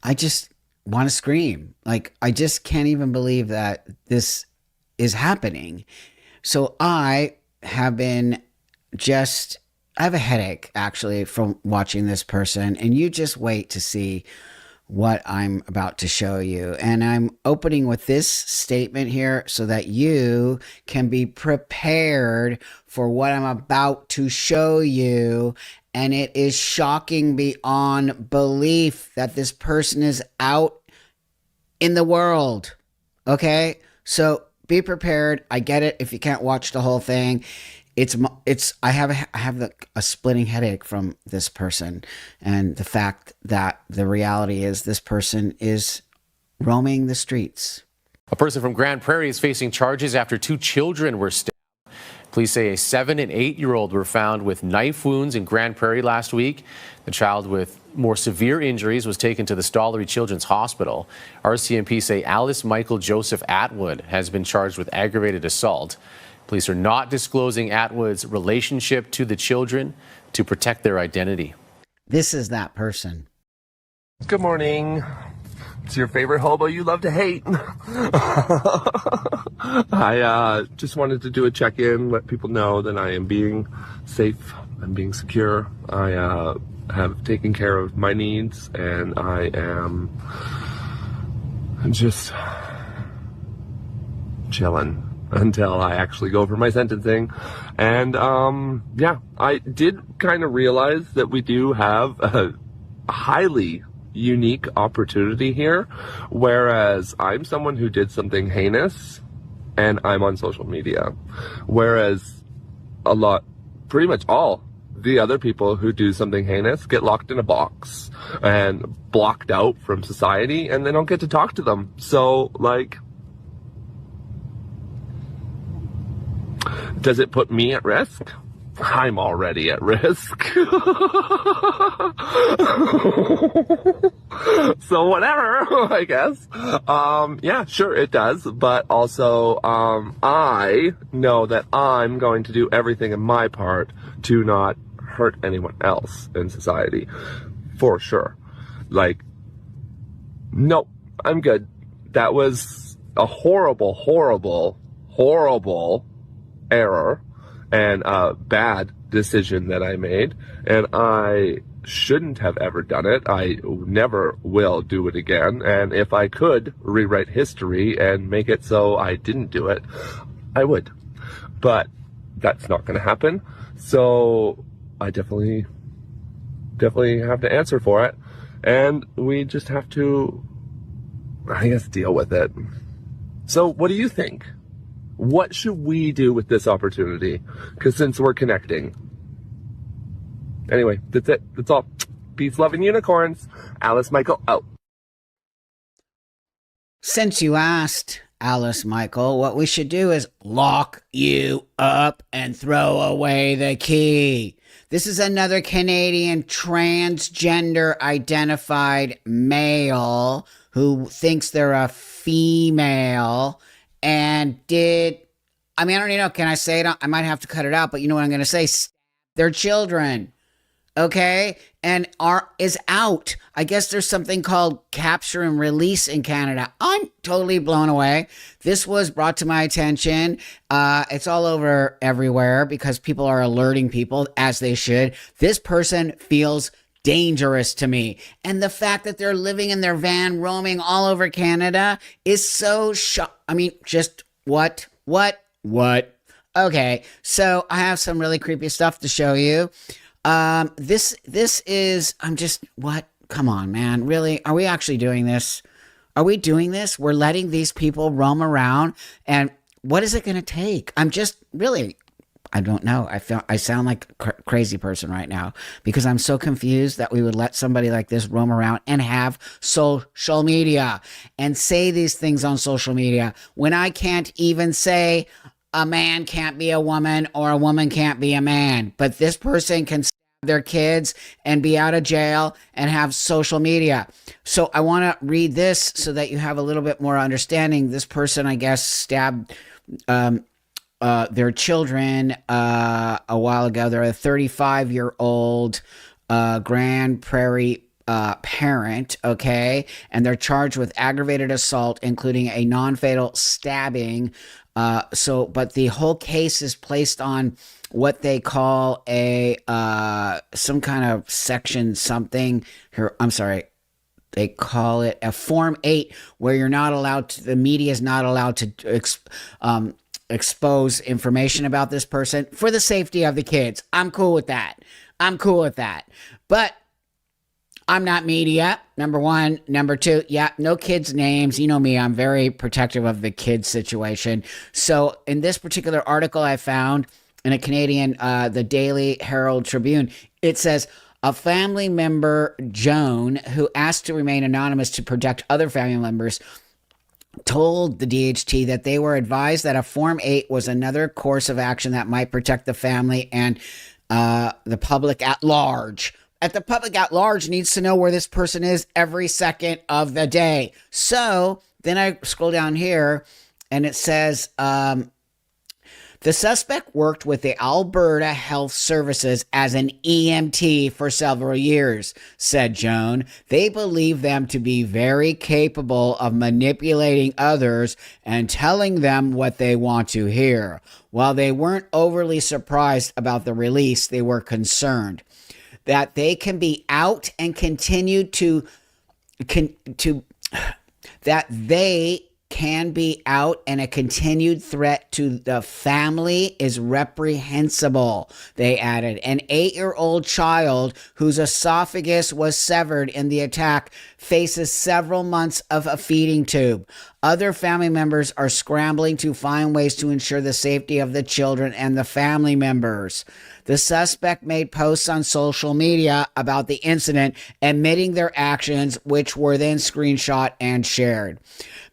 I just want to scream. Like, I just can't even believe that this is happening. So I have been just, I have a headache actually from watching this person, and you just wait to see what I'm about to show you. And I'm opening with this statement here so that you can be prepared for what I'm about to show you. And it is shocking beyond belief that this person is out in the world. Okay? So be prepared. I get it if you can't watch the whole thing. I have a splitting headache from this person, and the fact that the reality is this person is roaming the streets. A person from Grande Prairie is facing charges after 2 children were stabbed. Police say a 7- and 8-year-old were found with knife wounds in Grande Prairie last week. The child with more severe injuries was taken to the Stollery Children's Hospital. RCMP say Alice Michael Joseph Atwood has been charged with aggravated assault. Police are not disclosing Atwood's relationship to the children to protect their identity. This is that person. Good morning. It's your favorite hobo you love to hate. I just wanted to do a check-in, let people know that I am being safe, I'm being secure. I have taken care of my needs, and I am just chilling until I actually go for my sentencing. And yeah, I did kind of realize that we do have a highly unique opportunity here, whereas I'm someone who did something heinous and I'm on social media, whereas pretty much all the other people who do something heinous get locked in a box and blocked out from society, and they don't get to talk to them. So, like, does it put me at risk? I'm already at risk. So whatever, I guess. Yeah, sure it does. But also, I know that I'm going to do everything in my part to not hurt anyone else in society. For sure. Like, nope, I'm good. That was a horrible, horrible, horrible error and a bad decision that I made, and I shouldn't have ever done it. I never will do it again, and if I could rewrite history and make it so I didn't do it, I would. But that's not going to happen, so I definitely have to answer for it, and we just have to, I guess, deal with it. So what do you think? What should we do with this opportunity? Because since we're connecting. Anyway, that's it. That's all. Peace, love, and unicorns. Alice Michael out. Since you asked, Alice Michael, what we should do is lock you up and throw away the key. This is another Canadian transgender identified male who thinks they're a female and I don't even know, can I say it? I might have to cut it out, but you know what I'm going to say? Their children, okay? And is out. I guess there's something called capture and release in Canada. I'm totally blown away. This was brought to my attention. It's all over everywhere because people are alerting people, as they should. This person feels dangerous to me. And the fact that they're living in their van, roaming all over Canada is so just what? Okay, so I have some really creepy stuff to show you. This is, what? Come on, man. Really? Are we actually doing this? Are we doing this? We're letting these people roam around, and what is it going to take? I don't know. I sound like a crazy person right now because I'm so confused that we would let somebody like this roam around and have social media and say these things on social media when I can't even say a man can't be a woman or a woman can't be a man. But this person can stab their kids and be out of jail and have social media. So I want to read this so that you have a little bit more understanding. This person, I guess, stabbed their children a while ago. They're a 35-year-old Grande Prairie parent, okay? And they're charged with aggravated assault, including a non-fatal stabbing. But the whole case is placed on what they call a some kind of section something here. I'm sorry. They call it a Form 8, where you're not allowed to, the media is not allowed to expose information about this person for the safety of the kids. I'm cool with that. But I'm not media, number one. Number two, no kids' names. You know me, I'm very protective of the kids situation. So in this particular article I found in a Canadian, the Daily Herald Tribune, it says, a family member, Joan, who asked to remain anonymous to protect other family members, told the DHT that they were advised that a Form 8 was another course of action that might protect the family and the public at large. The public at large needs to know where this person is every second of the day. So then I scroll down here and it says, the suspect worked with the Alberta Health Services as an EMT for several years, said Joan. They believe them to be very capable of manipulating others and telling them what they want to hear. While they weren't overly surprised about the release, they were concerned that they can be out and continue that they can be out, and a continued threat to the family is reprehensible, they added. An 8-year-old child whose esophagus was severed in the attack faces several months of a feeding tube. Other family members are scrambling to find ways to ensure the safety of the children and the family members. The suspect made posts on social media about the incident, admitting their actions, which were then screenshot and shared.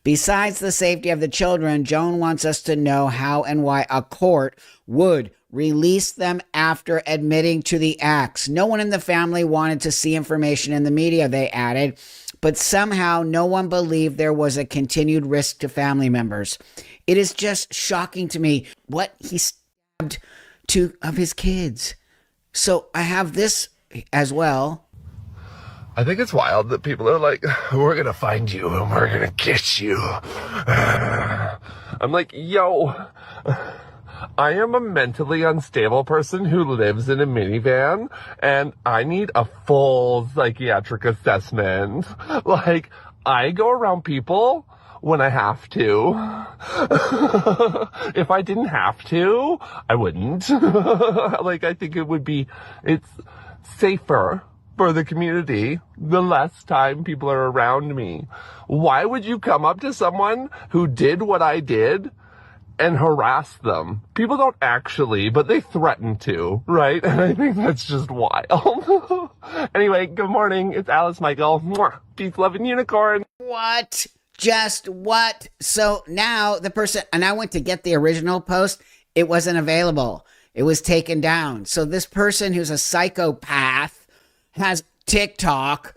Besides the safety of the children, Joan wants us to know how and why a court would release them after admitting to the acts. No one in the family wanted to see information in the media, they added, but somehow no one believed there was a continued risk to family members. It is just shocking to me what he stabbed two of his kids. So I have this as well. I think it's wild that people are like, we're going to find you and we're going to get you. I'm like, yo, I am a mentally unstable person who lives in a minivan and I need a full psychiatric assessment. Like, I go around people when I have to. If I didn't have to, I wouldn't. I think it's safer for the community the less time people are around me. Why would you come up to someone who did what I did and harass them? People don't actually, but they threaten to, right? And I think that's just wild. Anyway, good morning. It's Alice Michael. Mwah. Peace, love, and unicorn. What? Just what? So now the person, and I went to get the original post, it wasn't available. It was taken down. So this person who's a psychopath has TikTok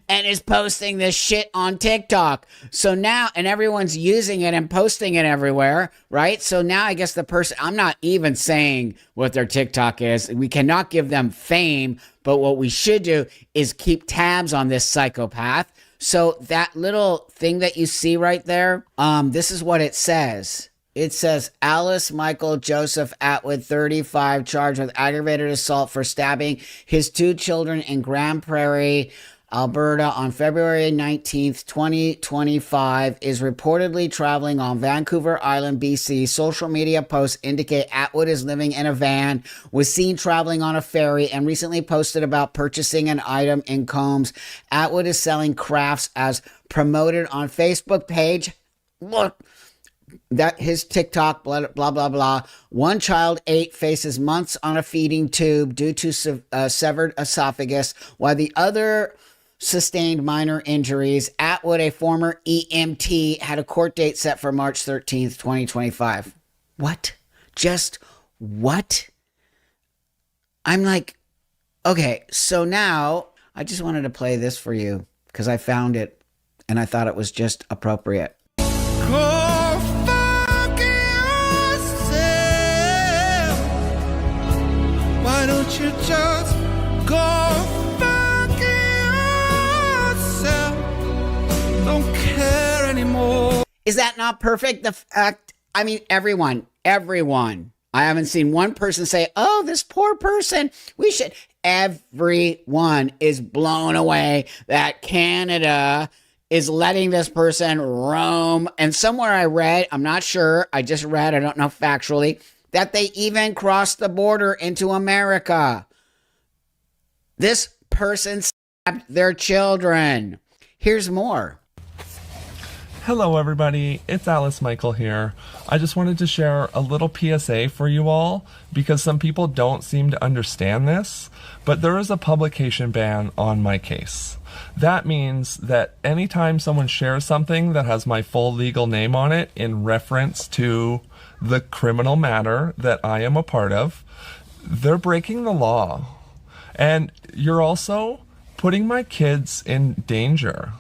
and is posting this shit on TikTok. So now, and everyone's using it and posting it everywhere, right? So now I guess the person, I'm not even saying what their TikTok is. We cannot give them fame, but what we should do is keep tabs on this psychopath. So that little thing that you see right there, this is what it says. It says, Alice Michael Joseph Atwood, 35, charged with aggravated assault for stabbing his 2 children in Grande Prairie, Alberta on February 19th, 2025, is reportedly traveling on Vancouver Island, BC. Social media posts indicate Atwood is living in a van, was seen traveling on a ferry, and recently posted about purchasing an item in Combs. Atwood is selling crafts as promoted on Facebook page. Look. That his TikTok, blah, blah, blah, blah. One child, 8, faces months on a feeding tube due to severed esophagus, while the other sustained minor injuries. Atwood, a former EMT, had a court date set for March 13th, 2025. What? Just what? I'm like, okay, so now I just wanted to play this for you because I found it and I thought it was just appropriate. Why don't you just go fuck anymore. Is that not perfect? The fact, I mean, everyone. I haven't seen one person say, oh, this poor person, we should. Everyone is blown away that Canada is letting this person roam. And somewhere I read, I'm not sure, I just read, I don't know factually, that they even crossed the border into America. This person stabbed their children. Here's more. Hello everybody, it's Alice Michael here. I just wanted to share a little PSA for you all because some people don't seem to understand this, but there is a publication ban on my case. That means that anytime someone shares something that has my full legal name on it in reference to the criminal matter that I am a part of, they're breaking the law. And you're also putting my kids in danger,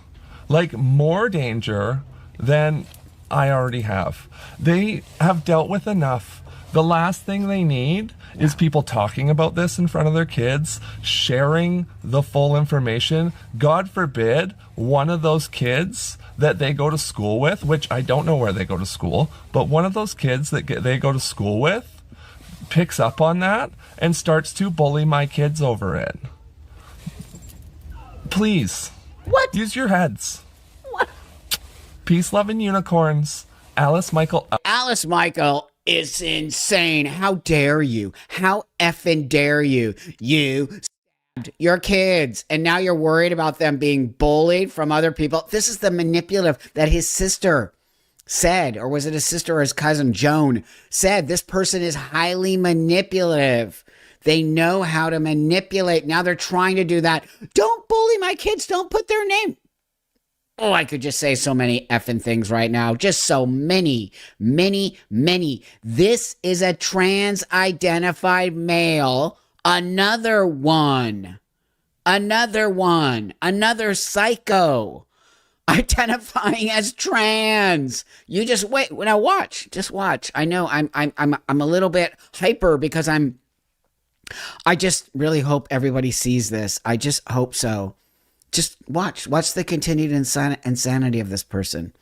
like more danger than I already have. They have dealt with enough. The last thing they need is people talking about this in front of their kids, sharing the full information. God forbid one of those kids that they go to school with, which I don't know where they go to school, but one of those kids that they go to school with picks up on that and starts to bully my kids over it. Please. What? Use your heads. What? Peace, love, and unicorns. Alice Michael. Alice Michael is insane. How dare you? How effing dare you? You stabbed your kids, and now you're worried about them being bullied from other people. This is the manipulative that his sister said, or was it his sister or his cousin, Joan, said this person is highly manipulative. They know how to manipulate. Now they're trying to do that. Don't bully my kids. Don't put their name. Oh, I could just say so many effing things right now. Just so many. This is a trans-identified male. Another one. Another psycho. Identifying as trans. You just wait. Now watch. Just watch. I know I'm a little bit hyper because I just really hope everybody sees this. I just hope so. Just watch the continued insanity of this person.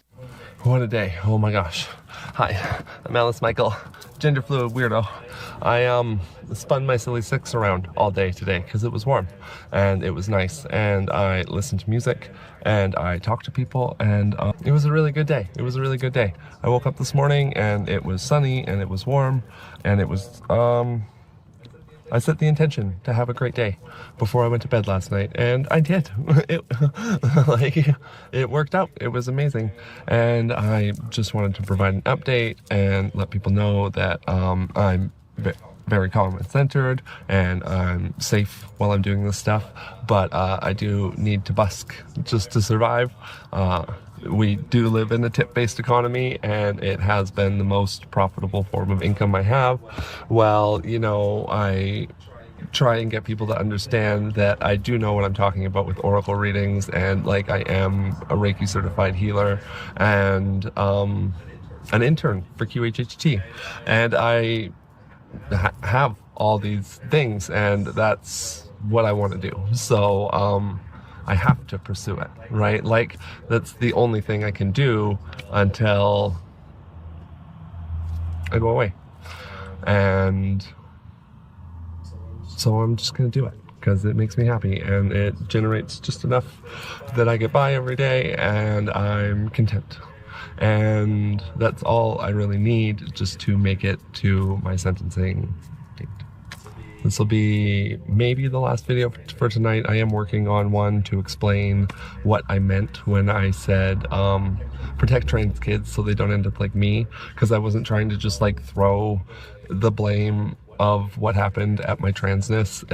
What a day. Oh my gosh. Hi, I'm Alice Michael, gender fluid weirdo. I spun my silly six around all day today because it was warm and it was nice, and I listened to music and I talked to people, and it was a really good day. I woke up this morning and it was sunny and it was warm, and it was I set the intention to have a great day before I went to bed last night, and I did. It worked out. It was amazing. And I just wanted to provide an update and let people know that I'm very calm and centered, and I'm safe while I'm doing this stuff, but I do need to busk just to survive. We do live in a tip-based economy, and it has been the most profitable form of income I have. Well, you know, I try and get people to understand that I do know what I'm talking about with oracle readings, and like I am a Reiki certified healer and an intern for QHHT, and I have all these things, and that's what I want to do. So I have to pursue it, right? Like, that's the only thing I can do until I go away. And so I'm just going to do it because it makes me happy, and it generates just enough that I get by every day, and I'm content. And that's all I really need just to make it to my sentencing date. This will be maybe the last video for tonight. I am working on one to explain what I meant when I said protect trans kids so they don't end up like me, because I wasn't trying to just like throw the blame of what happened at my transness.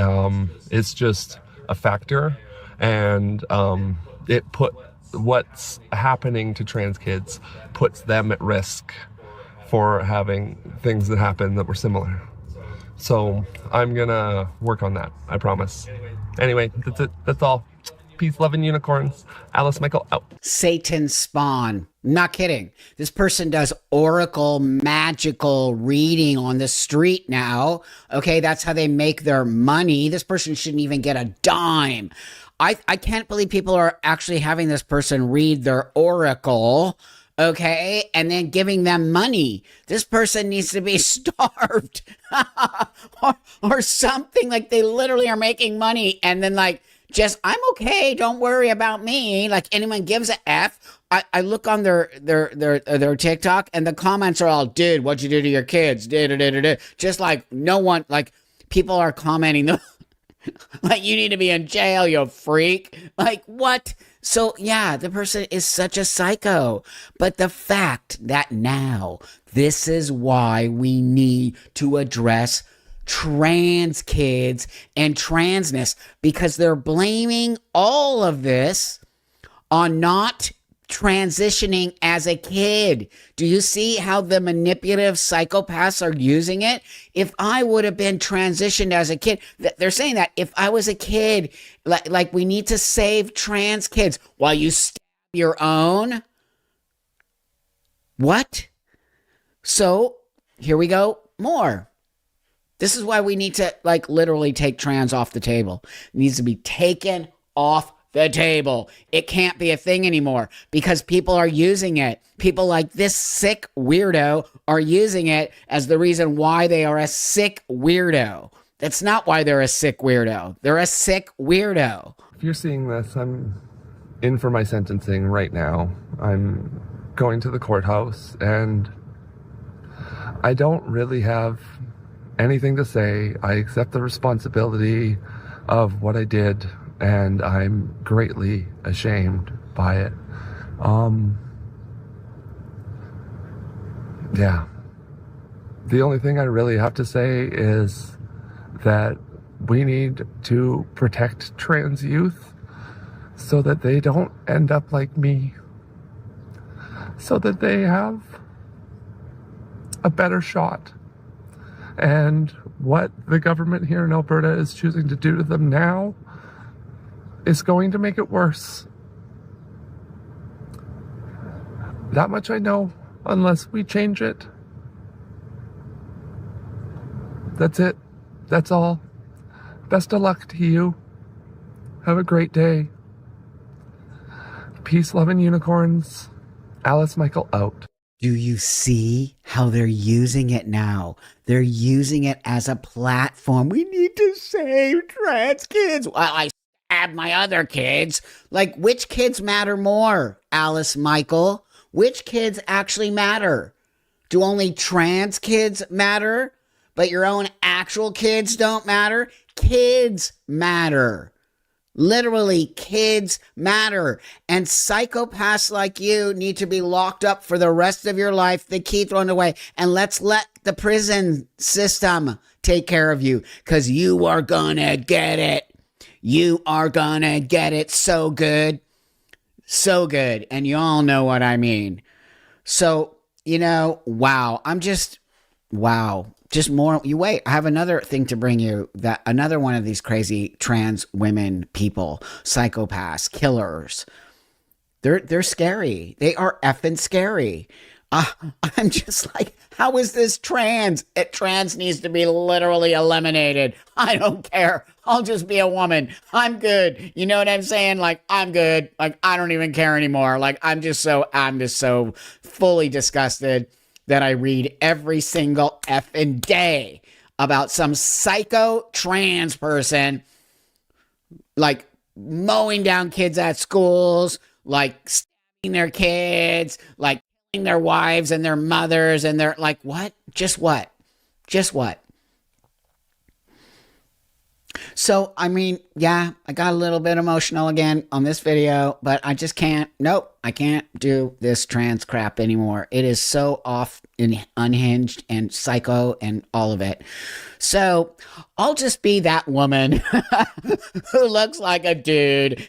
It's just a factor, and it put what's happening to trans kids puts them at risk for having things that happen that were similar. So I'm gonna work on that, I promise. Anyway, that's it. That's all. Peace, love, and unicorns. Alice Michael out. Satan spawn. Not kidding. This person does oracle magical reading on the street now. Okay, that's how they make their money. This person shouldn't even get a dime. I can't believe people are actually having this person read their oracle, okay, and then giving them money. This person needs to be starved or something. Like, they literally are making money and then like, just, I'm okay, don't worry about me. Like, anyone gives a F. I look on their TikTok and the comments are all, dude, what'd you do to your kids? Just like, no one, like, people are commenting like, you need to be in jail, you freak. Like, what? So yeah, the person is such a psycho. But the fact that now this is why we need to address trans kids and transness, because they're blaming all of this on not transitioning as a kid. Do you see how the manipulative psychopaths are using it? If I would have been transitioned as a kid, they're saying that if I was a kid, like we need to save trans kids while you stab your own. What? So here we go. More. This is why we need to, like, literally take trans off the table. It needs to be taken off the table. It can't be a thing anymore because people are using it. People like this sick weirdo are using it as the reason why they are a sick weirdo. That's not why they're a sick weirdo. They're a sick weirdo. If you're seeing this, I'm in for my sentencing right now. I'm going to the courthouse and I don't really have anything to say. I accept the responsibility of what I did, and I'm greatly ashamed by it. Yeah. The only thing I really have to say is that we need to protect trans youth so that they don't end up like me, so that they have a better shot. And what the government here in Alberta is choosing to do to them now is going to make it worse. That much I know, unless we change it. That's it. That's all. Best of luck to you. Have a great day. Peace, love, and unicorns. Alice Michael out. Do you see how they're using it now? They're using it as a platform. We need to save trans kids. Well, I stab my other kids. Like, which kids matter more, Alice Michael? Which kids actually matter? Do only trans kids matter, but your own actual kids don't matter? Kids matter. Literally, kids matter. And psychopaths like you need to be locked up for the rest of your life, the key thrown away. And let's let the prison system take care of you, because you are gonna get it. You are gonna get it so good. So good. And you all know what I mean. So, wow. Wow. Just more. You wait. I have another thing to bring you. That another one of these crazy trans women people, psychopaths, killers. They're scary. They are effing scary. I'm just like, how is this trans? Trans needs to be literally eliminated. I don't care. I'll just be a woman. I'm good. You know what I'm saying? Like, I'm good. Like, I don't even care anymore. Like, I'm just so fully disgusted that I read every single effing day about some psycho trans person, like, mowing down kids at schools, like, stabbing their kids, like, killing their wives and their mothers, and they're like, what? Just what? Just what? So, I mean, yeah, I got a little bit emotional again on this video, but I just can't, nope, I can't do this trans crap anymore. It is so off and unhinged and psycho and all of it. So, I'll just be that woman who looks like a dude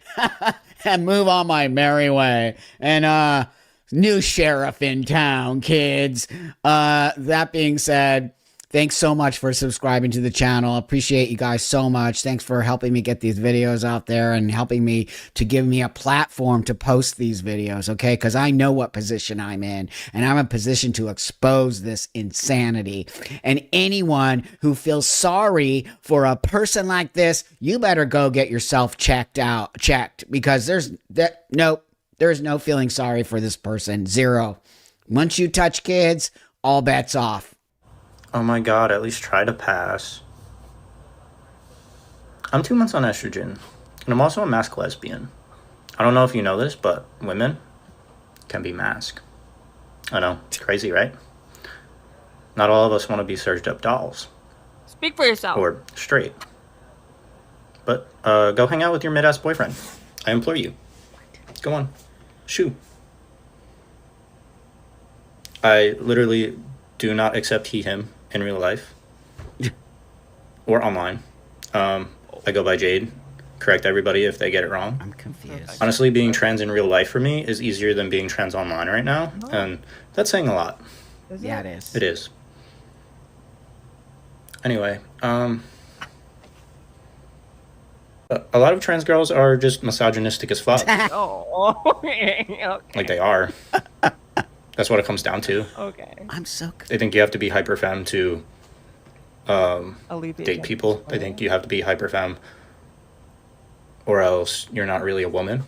and move on my merry way. And, new sheriff in town, kids. That being said, Thanks so much for subscribing to the channel. Appreciate you guys so much. Thanks for helping me get these videos out there and helping me to give me a platform to post these videos, okay? Because I know what position I'm in, and I'm in a position to expose this insanity. And anyone who feels sorry for a person like this, you better go get yourself checked, because there's no feeling sorry for this person. Zero. Once you touch kids, all bets off. Oh my god, at least try to pass. I'm 2 months on estrogen, and I'm also a masked lesbian. I don't know if you know this, but women can be masked. I know, it's crazy, right? Not all of us want to be surged up dolls. Speak for yourself. Or straight. But go hang out with your mid-ass boyfriend. I implore you. Go on. Shoo. I literally do not accept he, him in real life or online. I go by Jade. Correct everybody if they get it wrong. I'm confused. Honestly, being trans in real life for me is easier than being trans online right now. And that's saying a lot. Yeah, it is. It is. Anyway, a lot of trans girls are just misogynistic as fuck. Oh, okay. Like they are. That's what it comes down to. Okay. I'm so They think you have to be hyper femme to Alleviate date people. They think you have to be hyper femme or else you're not really a woman.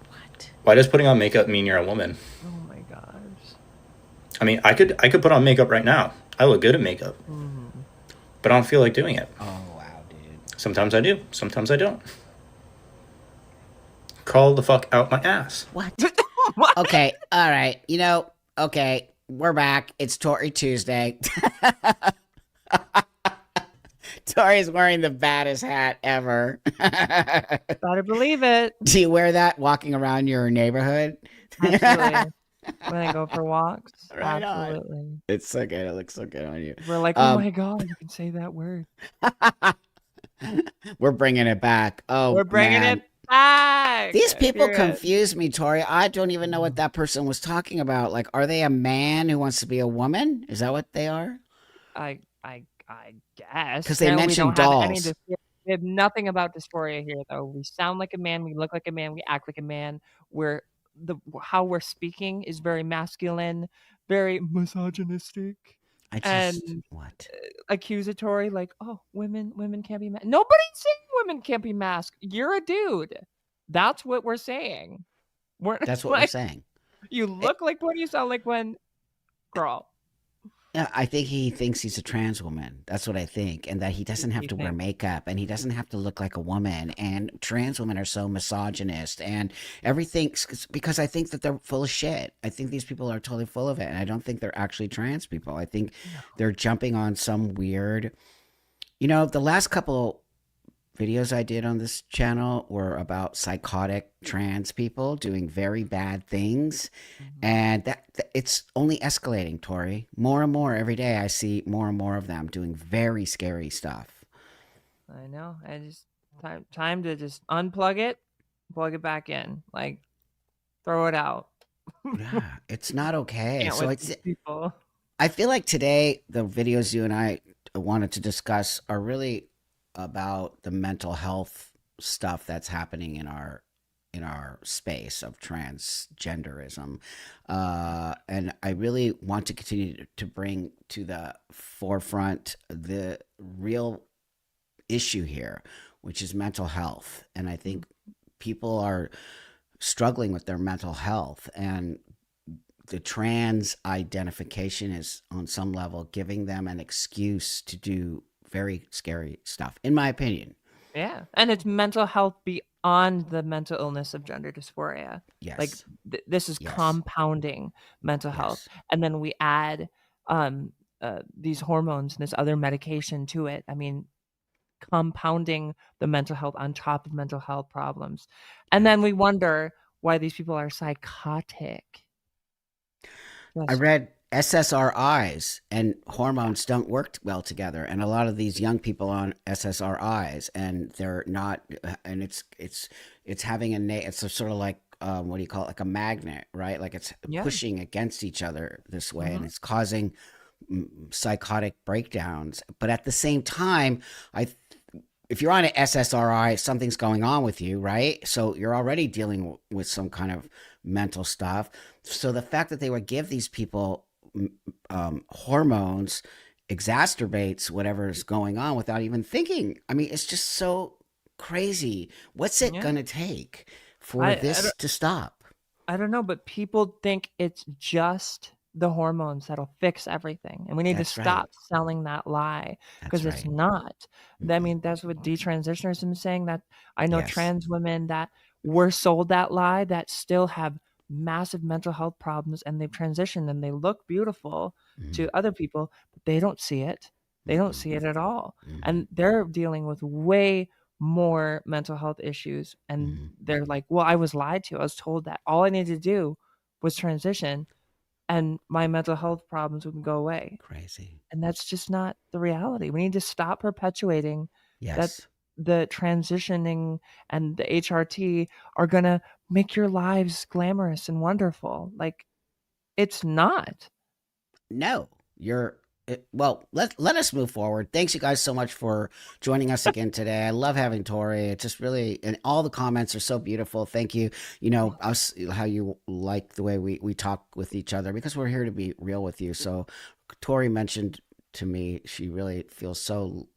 What? Why does putting on makeup mean you're a woman? Oh my gosh. I mean, I could put on makeup right now. I look good at makeup. But I don't feel like doing it. Oh, wow, dude. Sometimes I do. Sometimes I don't. Call the fuck out my ass. What? Okay, all right. Okay, we're back. It's Tori Tuesday. Tori's wearing the baddest hat ever. Better believe it. Do you wear that walking around your neighborhood? Absolutely. When I go for walks. Right on. Absolutely. It's so good. It looks so good on you. We're like, oh my God, you can say that word. We're bringing it back. Oh, We're bringing man. it back. These people Period. confuse me, Tori. I don't even know what that person was talking about. Like, are they a man who wants to be a woman? Is that what they are? I guess. 'Cause they Apparently mentioned we don't have any dolls. we have nothing about dysphoria here, though. We sound like a man. We look like a man. We act like a man. How we're speaking is very masculine, very misogynistic, I just and what? accusatory. Like, oh, women can't be masked. Nobody's saying women can't be masked. You're a dude. That's what we're saying. That's what we're saying. You look like when you sound like when, girl. Yeah, I think he thinks he's a trans woman. That's what I think. And that he doesn't have You to wear think? makeup and he doesn't have to look like a woman. And trans women are so misogynist and everything because I think that they're full of shit. I think these people are totally full of it. And I don't think they're actually trans people. I think they're jumping on some weird, the last couple videos I did on this channel were about psychotic trans people doing very bad things, and that it's only escalating, Tori. More and more every day I see more and more of them doing very scary stuff. I know. I just time to just unplug it, plug it back in, like throw it out. Yeah, it's not okay. Can't So with these people. I feel like today the videos you and I wanted to discuss are really about the mental health stuff that's happening in our space of transgenderism, and I really want to continue to bring to the forefront the real issue here, which is mental health. And I think people are struggling with their mental health, and the trans identification is on some level giving them an excuse to do very scary stuff, in my opinion. Yeah, and it's mental health beyond the mental illness of gender dysphoria. Yes. Like this is Yes. compounding mental health, and then we add these hormones and this other medication to it. I mean, compounding the mental health on top of mental health problems, and then we wonder why these people are psychotic. I read SSRIs and hormones don't work well together, and a lot of these young people on SSRIs, and they're not, and it's having it's a sort of like what do you call it, like a magnet, right? Like it's pushing against each other this way, and it's causing psychotic breakdowns. But at the same time, if you're on an SSRI, something's going on with you, right? So you're already dealing with some kind of mental stuff. So the fact that they would give these people hormones exacerbates whatever is going on without even thinking. I mean, it's just so crazy. What's it going to take for this to stop? I don't know, but people think it's just the hormones that'll fix everything. And we need to stop selling that lie, because it's not. I mean, that's what detransitioners have been saying. That I know trans women that were sold that lie that still have massive mental health problems, and they've transitioned and they look beautiful to other people, but they don't see it. They don't see it at all. And they're dealing with way more mental health issues. And they're like, well, I was lied to. I was told that all I needed to do was transition and my mental health problems would go away. Crazy. And that's just not the reality. We need to stop perpetuating that the transitioning and the HRT are going to make your lives glamorous and wonderful. Like, it's not. No, well, let us move forward. Thanks you guys so much for joining us again today. I love having Tori. It's just really, and all the comments are so beautiful. Thank you. You know, how you like the way we talk with each other, because we're here to be real with you. So Tori mentioned to me, she really feels so,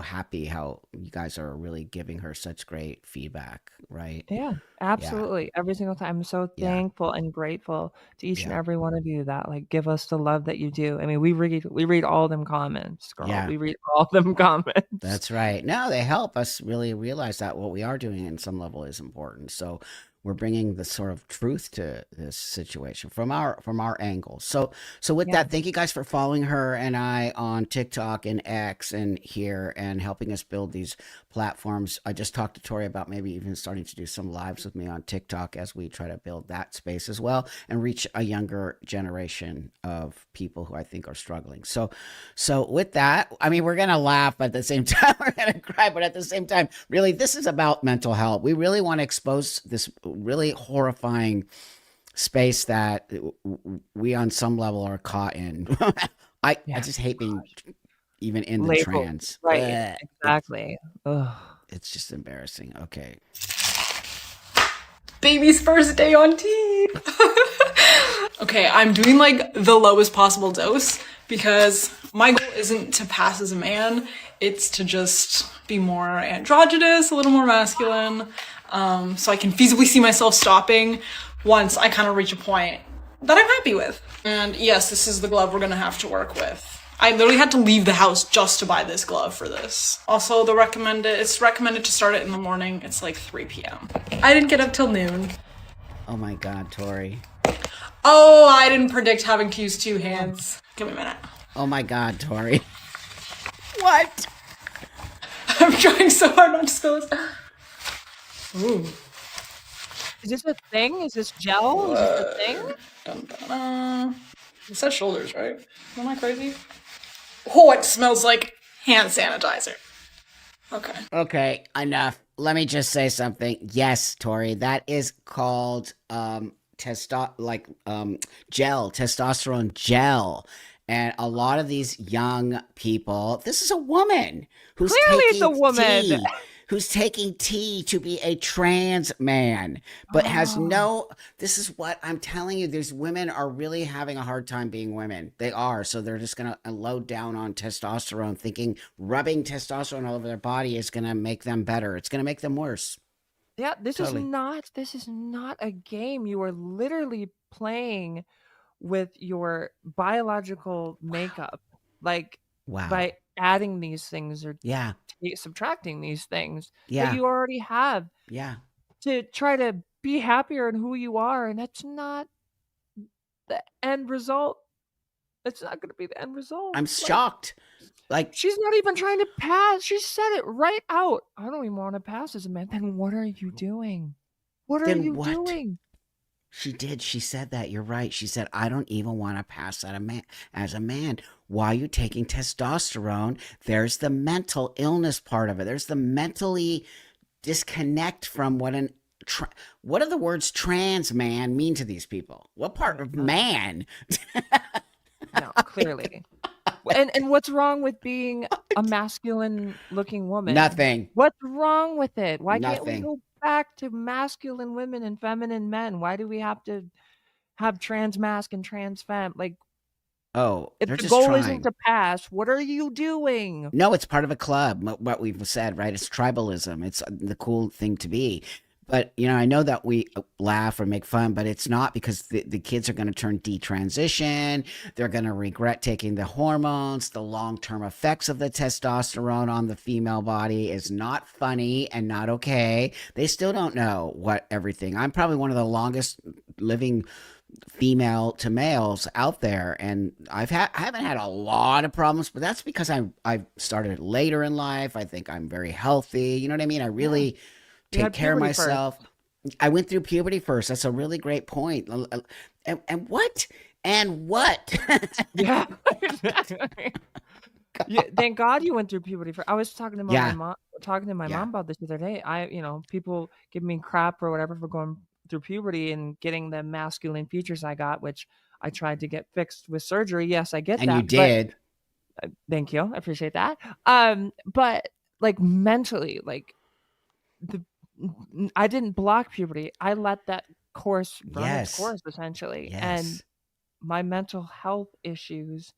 happy how you guys are really giving her such great feedback, right? Yeah, absolutely. Yeah. Every single time. I'm so thankful and grateful to each and every one of you that give us the love that you do. I mean, we read all them comments, girl. Yeah. We read all them comments. That's right. No, they help us really realize that what we are doing in some level is important. So we're bringing the sort of truth to this situation from our angle. So with that, thank you guys for following her and I on TikTok and X and here, and helping us build these platforms. I just talked to Tori about maybe even starting to do some lives with me on TikTok as we try to build that space as well and reach a younger generation of people who I think are struggling. So with that, I mean, we're going to laugh, but at the same time, we're going to cry, but at the same time, really, this is about mental health. We really want to expose this really horrifying space that we on some level are caught in. I just hate being even in the trans. Right. Exactly. It's just embarrassing. Okay. Baby's first day on team. Okay, I'm doing the lowest possible dose because my goal isn't to pass as a man. It's to just be more androgynous, a little more masculine. So I can feasibly see myself stopping once I kind of reach a point that I'm happy with. And yes, this is the glove we're gonna have to work with. I literally had to leave the house just to buy this glove for this. Also, it's recommended to start it in the morning. It's 3 p.m. I didn't get up till noon. Oh my God, Tori. Oh, I didn't predict having to use 2 hands. Give me a minute. Oh my God, Tori. What? I'm trying so hard not to spill this. Ooh. Is this a thing? Is this gel? Is this a thing? Dun, dun, dun. It says shoulders, right? Am I crazy? Oh, it smells like hand sanitizer. Okay, enough. Let me just say something. Yes, Tori, that is called testosterone gel. And a lot of these young people, this is a woman who's taking tea to be a trans man, but has this is what I'm telling you. These women are really having a hard time being women. They are. So they're just going to load down on testosterone, thinking rubbing testosterone all over their body is going to make them better. It's going to make them worse. Yeah, this is not a game. You are literally playing with your biological makeup, by adding these things or subtracting these things that you already have to try to be happier in who you are. And that's not the end result. It's not going to be the end result. I'm shocked. She's not even trying to pass. She said it right out. I don't even want to pass as a man. Then what are you doing? What are you doing? She did. She said that. You're right. She said, I don't even want to pass as a man. Why are you taking testosterone? There's the mental illness part of it. There's the mentally disconnect from what do the words trans man mean to these people? What part of man? No, clearly. And what's wrong with being a masculine looking woman? Nothing. What's wrong with it? Why can't we Nothing. go back to masculine women and feminine men? Why do we have to have trans masc and trans femme? Like, Oh, if they're the just goal isn't trying. to pass, what are you doing? No, it's part of a club. What we've said, right? It's tribalism. It's the cool thing to be. But I know that we laugh or make fun, but it's not, because the kids are going to turn detransition. They're going to regret taking the hormones. The long-term effects of the testosterone on the female body is not funny and not okay. They still don't know what everything. I'm probably one of the longest living female to males out there, and I haven't had a lot of problems, but that's because I started later in life. I think I'm very healthy. You know what I mean? I really You take had care of puberty first. myself. I went through puberty first. That's a really great point. And what? And what? Yeah. Yeah, thank God you went through puberty first. I was talking to my Yeah. mom Yeah. about this the other day. People give me crap or whatever for going through puberty and getting the masculine features I got, which I tried to get fixed with surgery. Yes, I get And you that, but did. thank you. I appreciate that. But like mentally, like I didn't block puberty. I let that course run its Yes. course essentially. And Yes. my mental health issues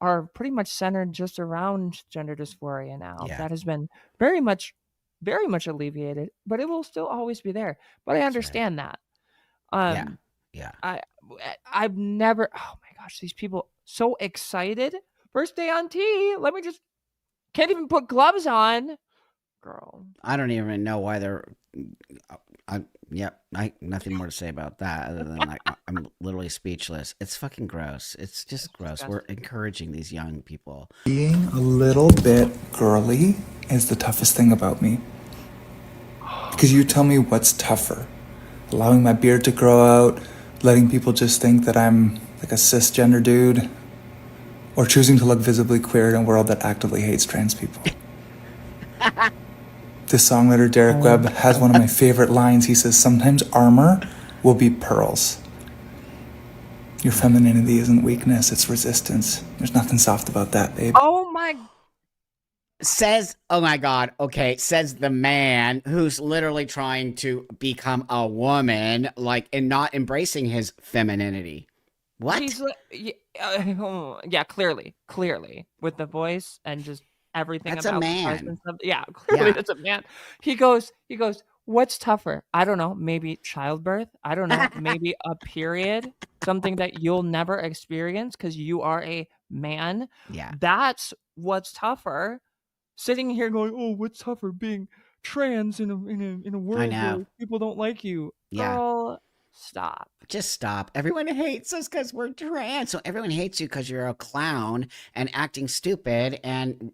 are pretty much centered just around gender dysphoria now. Yeah. That has been very much alleviated, but it will still always be there. But I That's right. understand that. Yeah. Um, Yeah. I've never. Oh my gosh, these people so excited. First day on T. Let me just can't even put gloves on, girl. I don't even know why they're. Nothing more to say about that other than I'm literally speechless. It's fucking gross. It's just gross. We're Disgusting. encouraging these young people. Being a little bit girly is the toughest thing about me. Because you tell me what's tougher. Allowing my beard to grow out, letting people just think that I'm like a cisgender dude, or choosing to look visibly queer in a world that actively hates trans people. This songwriter, Derek Webb, has one of my favorite lines. He says, sometimes armor will be pearls. Your femininity isn't weakness, it's resistance. There's nothing soft about that, babe. Oh my. Says, oh my God, okay, says the man who's literally trying to become a woman, like, and not embracing his femininity. What? He's yeah, clearly with the voice and just everything That's a about man. and stuff. Yeah, clearly Yeah. that's a man. He goes, what's tougher? I don't know, maybe childbirth. I don't know, maybe a period, something that you'll never experience because you are a man. Yeah. That's what's tougher. Sitting here going, oh, what's tougher, being trans in a world know. where people don't like you? Yeah. Girl, stop. Just stop. Everyone hates us because we're trans. So everyone hates you because you're a clown and acting stupid and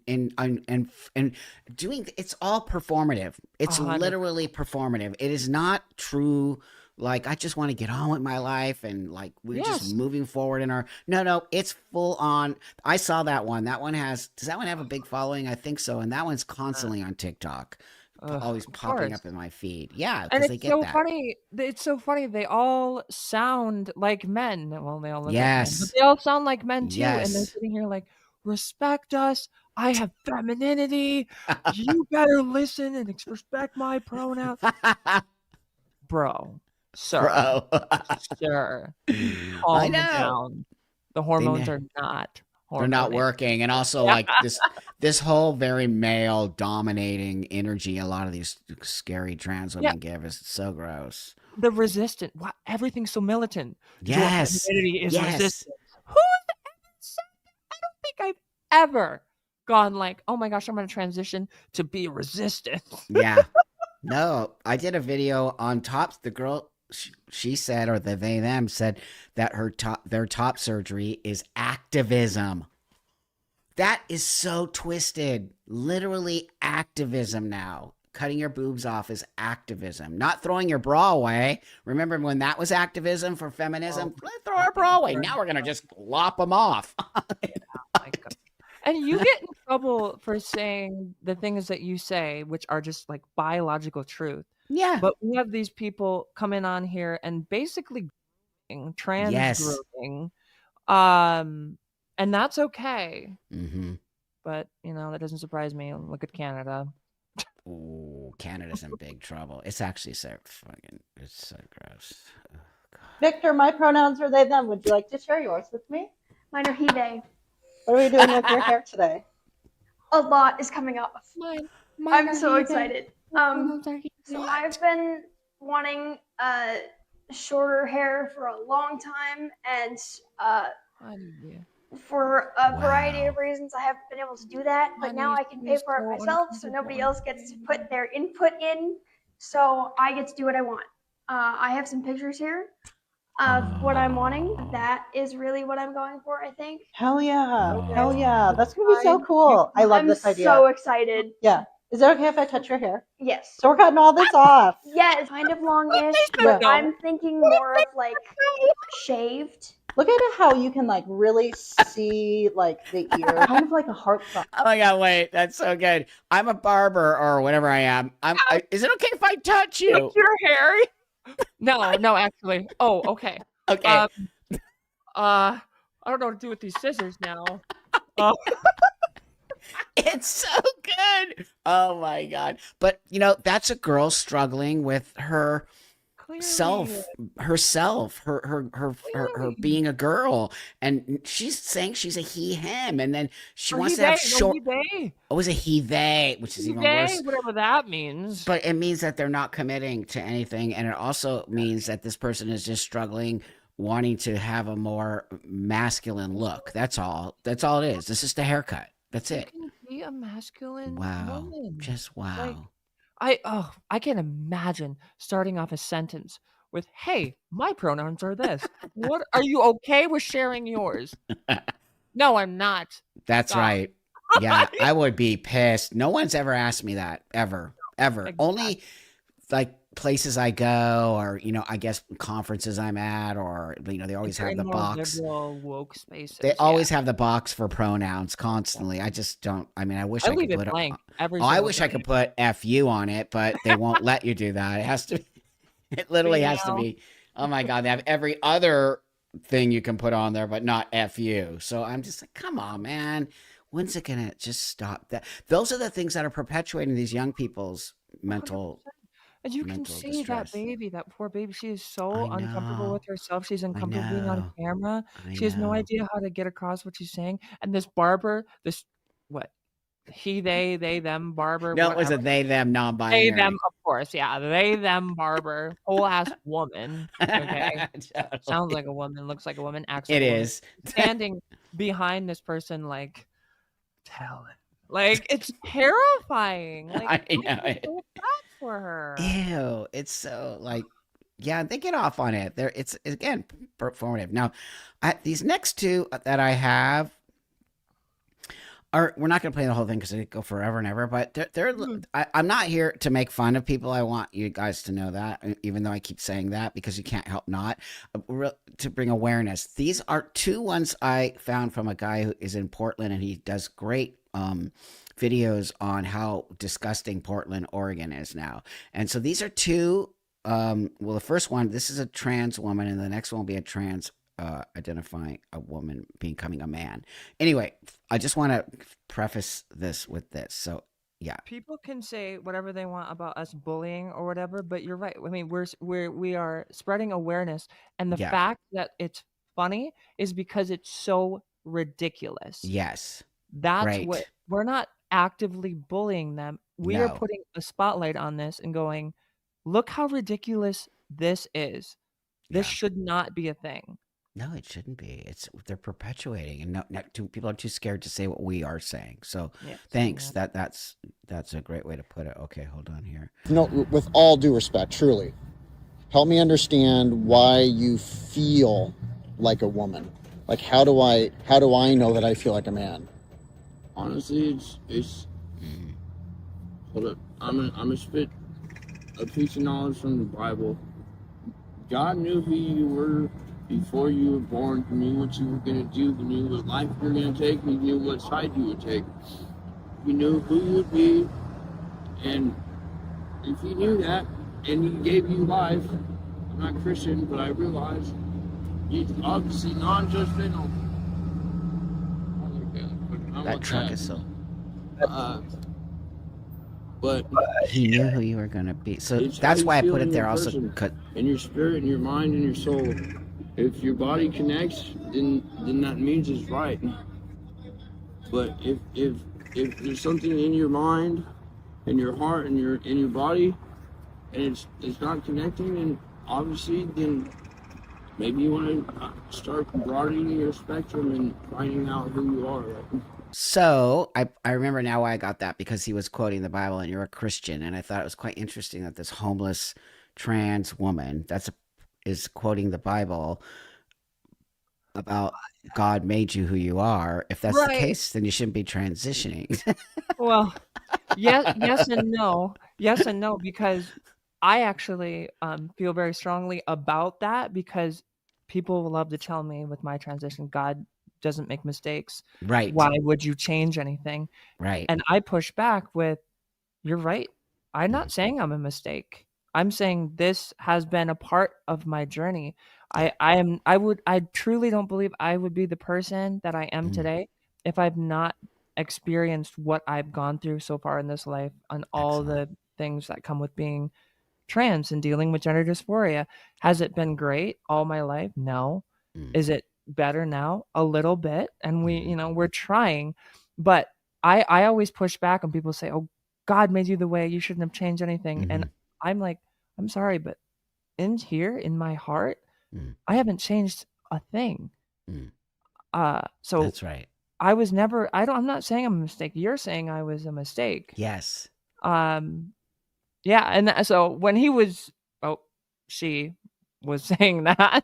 doing. It's all performative. It's 100%. literally performative. It is not true. Like, I just want to get on with my life and like we're Yes. just moving forward in our. No, it's full on. I saw that one. That one has. Does that one have a big following? I think so. And that one's constantly on TikTok. Always Of popping course. up in my feed. Yeah, And because they it's get so that. funny. It's so funny. They all sound like men. Well, they all look like men, Yes. but they all sound like men too. And they're Yes. sitting here like, respect us. I have femininity. You better listen and respect my pronouns. Bro, sir, Bro. sir, I calm know. down. The hormones are not They're not hormoning. working. And also like this whole very male dominating energy a lot of these scary trans women give is so gross. The resistant. Why everything's so militant? Yes. Femininity is Yes. resistant. Who ever said that? I don't think I've ever gone like, oh my gosh, I'm going to transition to be resistant. Yeah. No, I did a video on tops. The girl, she said, or they them said that their top surgery is activism. That is so twisted. Literally activism now. Cutting your boobs off is activism, not throwing your bra away. Remember when that was activism for feminism? Let's throw our bra away. Now we're gonna just lop them off. My God. And you get in trouble for saying the things that you say, which are just like biological truth. Yeah. But we have these people coming on here and basically trans Yes. grooming, And that's okay. Mm-hmm. But, that doesn't surprise me. Look at Canada. Ooh, Canada's in big trouble. It's actually so fucking. It's so gross. Oh, God. Victor, my pronouns are they, them. Would you like to share yours with me? Mine are he, they. What are we doing with your hair today? A lot is coming off. Mine I'm so excited. So I've been wanting shorter hair for a long time, and for a variety of reasons, I haven't been able to do that. But now I can pay for it myself, so nobody else gets to put their input in. So I get to do what I want. I have some pictures here of what I'm wanting. That is really what I'm going for, I think. Hell yeah. Hell yeah. That's going to be so cool. I love this idea. I'm so excited. Yeah. Is it okay if I touch your hair? Yes. So we're cutting all this off. Yeah, it's kind of longish, but I'm thinking more of like shaved. Look at it how you can like really see like the ear, kind of like a heartthrob. Oh my God, wait, that's so good. I'm a barber or whatever I am. Is it okay if I touch you? Touch your hair? No, actually. Oh, okay. Okay. I don't know what to do with these scissors now. It's so good. Oh my God. But that's a girl struggling with her herself, her being a girl, and she's saying she's a he him, and then she wants to have short. Oh, is a he they, which is even worse. Whatever that means. But it means that they're not committing to anything, and it also means that this person is just struggling, wanting to have a more masculine look. That's all. That's all it is. This is the haircut. That's it. You can be a masculine Wow. woman. Just wow. I can imagine starting off a sentence with, "Hey, my pronouns are this. What are you okay with sharing yours?" No, I'm not. That's Stop. right. Yeah, I would be pissed. No one's ever asked me that ever. Exactly. Only like places I go, or I guess conferences I'm at, or they always have the box. Liberal, woke spaces. They always have the box for pronouns constantly. I just don't. I mean, I wish I could leave put it blank. I wish I could put "fu" on it, but they won't let you do that. It has to. It literally has to be. Oh my God! They have every other thing you can put on there, but not "fu." So I'm just like, come on, man. When's it gonna just stop? Those are the things that are perpetuating these young people's mental. 100%. And you can see distress. that baby, that poor baby. She is so I uncomfortable know. with herself. She's uncomfortable being on know. camera. I She has no know. idea how to get across what she's saying. And this barber, what? He, they, them, barber. No, it was a whatever. they, them, non-binary. They, them, of course. Yeah. They, them, barber. Whole ass woman. Okay. Totally. Sounds like a woman, looks like a woman, acts like It a woman. is. Standing behind this person, like, tell it. Like, it's terrifying. Like, I know I it. feel so bad for her. Ew, it's so like, yeah, they get off on it. It's again performative. Now, these next two that I have we're not going to play the whole thing because they go forever and ever. But I'm not here to make fun of people. I want you guys to know that, even though I keep saying that because you can't help not to bring awareness. These are two ones I found from a guy who is in Portland, and he does great videos on how disgusting Portland, Oregon is now. And so these are two. Well, the first one, this is a trans woman, and the next one will be a trans identifying a woman becoming a man. Anyway, I just want to preface this with this. So yeah, people can say whatever they want about us bullying or whatever, but you're right. I mean, we are spreading awareness, and the fact that it's funny is because it's so ridiculous. Yes, that's what we're not actively bullying them. We are putting a spotlight on this and going, look how ridiculous this is. This should not be a thing. No, it shouldn't be. They're perpetuating, and people are too scared to say what we are saying. So, thanks. That's a great way to put it. Okay, hold on here. No, with all due respect, truly, help me understand why you feel like a woman. Like, how do I know that I feel like a man? Honestly, it's hold up. I'm gonna spit a piece of knowledge from the Bible. God knew who you were before you were born. He knew what you were going to do. He knew what life you were going to take. He knew what side you would take. He knew who you would be. And if he knew that, and he gave you life, I'm not Christian, but I realize he's obviously non-judgmental. That truck is so. But he knew who you were going to be. So it's that's how why I you feel put in it your there also. person, in your spirit, in your mind, and your soul. If your body connects, then that means it's right. But if there's something in your mind, in your heart, and your body, and it's not connecting, and obviously then maybe you want to start broadening your spectrum and finding out who you are. Right? So I remember now why I got that, because he was quoting the Bible and you're a Christian. And I thought it was quite interesting that this homeless trans woman is quoting the Bible about God made you who you are. If that's the Right. case, then you shouldn't be transitioning. Well, yes and no. Yes and no, because I actually feel very strongly about that, because people will love to tell me with my transition, God doesn't make mistakes. Right. Why would you change anything? Right. And I push back with, you're right. I'm not saying I'm a mistake. I'm saying this has been a part of my journey. I truly don't believe I would be the person that I am today if I've not experienced what I've gone through so far in this life, and all the things that come with being trans and dealing with gender dysphoria. Has it been great all my life? No. Is it better now? A little bit. And we're trying. But I always push back when people say, oh, God made you the way, you shouldn't have changed anything. And I'm like, I'm sorry, but in here, in my heart, I haven't changed a thing. So that's right. I was never, I'm not saying I'm a mistake. You're saying I was a mistake. Yes. Yeah. And so when she was saying that,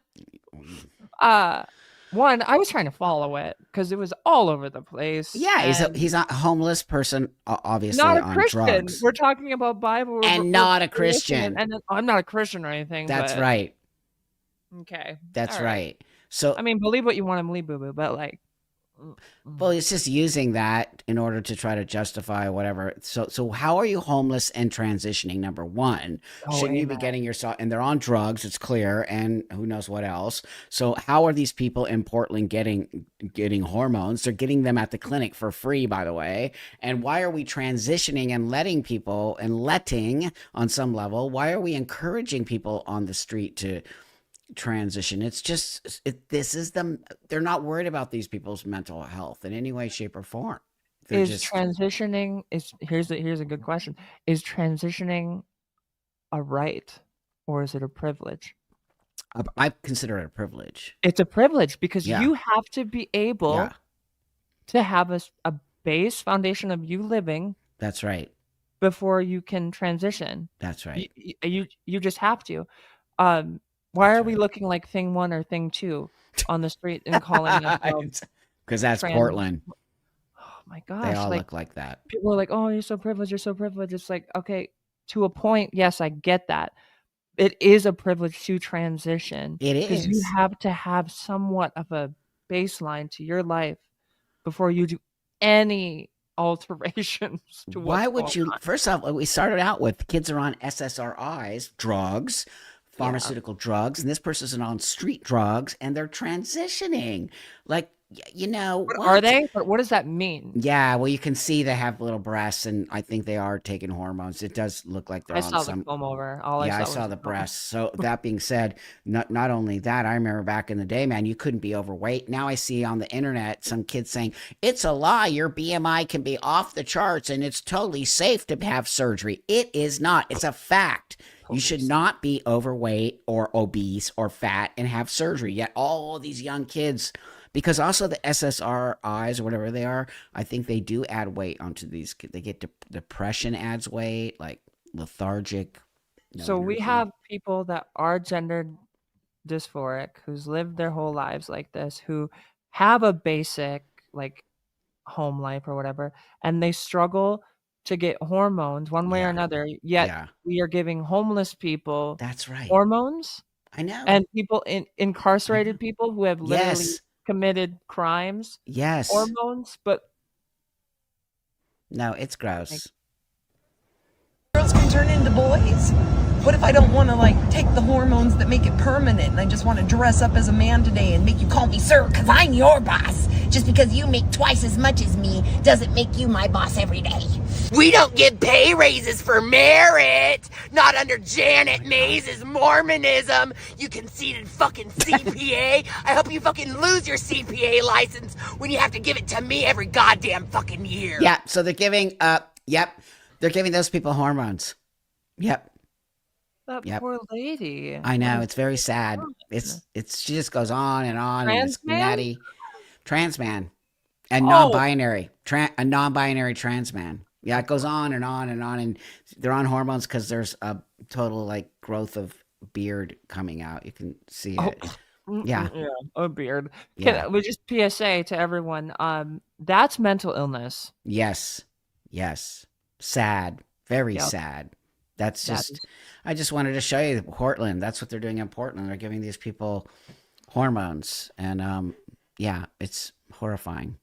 one, I was trying to follow it because it was all over the place. Yeah, he's a homeless person, obviously not a on Christian. drugs. We're talking about Bible, and not a Christian. And I'm not a Christian or anything. That's but, right. Okay, that's right. So I mean, believe what you want to believe, boo boo, but like. Well, it's just using that in order to try to justify whatever. So how are you homeless and transitioning? Number one, shouldn't you be getting yourself? And they're on drugs. It's clear, and who knows what else. So how are these people in Portland getting hormones? They're getting them at the clinic for free, by the way. And why are we transitioning and letting people on some level? Why are we encouraging people on the street to transition? It's just they're not worried about these people's mental health in any way, shape, or form. Transitioning here's a good question. Is transitioning a right, or is it a privilege? I consider it a privilege. It's a privilege because you have to be able to have a base foundation of you living. That's right. Before you can transition. That's right. You just have to. Why are we looking like thing one or thing two on the street and calling ourselves? Because that's Portland. Oh my gosh. They all look like that. People are like, oh, you're so privileged. You're so privileged. It's like, okay, to a point. Yes, I get that. It is a privilege to transition. It is. Because you have to have somewhat of a baseline to your life before you do any alterations to why would you on. First off, we started out with kids are on SSRIs, drugs, pharmaceutical drugs, and this person's on street drugs, and they're transitioning. Like, what are they? But what does that mean? Yeah, well, you can see they have little breasts, and I think they are taking hormones. It does look like they're on some. I saw the comb over. I saw the breasts. So that being said, not only that, I remember back in the day, man, you couldn't be overweight. Now I see on the internet some kids saying it's a lie. Your BMI can be off the charts, and it's totally safe to have surgery. It is not. It's a fact. You should not be overweight or obese or fat and have surgery. Yet all these young kids, because also the SSRIs or whatever they are, I think they do add weight onto these. They get depression adds weight, like lethargic. So we have people that are gender dysphoric, who's lived their whole lives like this, who have a basic like home life or whatever, and they struggle to get hormones one way or another, yet we are giving homeless people hormones. I know. And people incarcerated people who have literally committed crimes. Hormones, but no, it's gross. Girls can turn into boys. What if I don't want to like take the hormones that make it permanent and I just want to dress up as a man today and make you call me sir because I'm your boss? Just because you make twice as much as me doesn't make you my boss every day. We don't give pay raises for merit. Not under Janet Mays' Mormonism. You conceited fucking CPA. I hope you fucking lose your CPA license when you have to give it to me every goddamn fucking year. Yeah, so they're giving, they're giving those people hormones. Yep. That Yep. poor lady. I know, it's very sad. She just goes on and on, and it's Trans man? nutty. Trans man. And Oh. non-binary. A non-binary trans man. Yeah, it goes on and on and on, and they're on hormones because there's a total, like, growth of beard coming out. You can see it. Yeah. Yeah, a beard. Yeah. We just PSA to everyone. That's mental illness. Yes. Sad. Very Yep. sad. That's That just, is- I just wanted to show you Portland. That's what they're doing in Portland. They're giving these people hormones. And yeah, it's horrifying.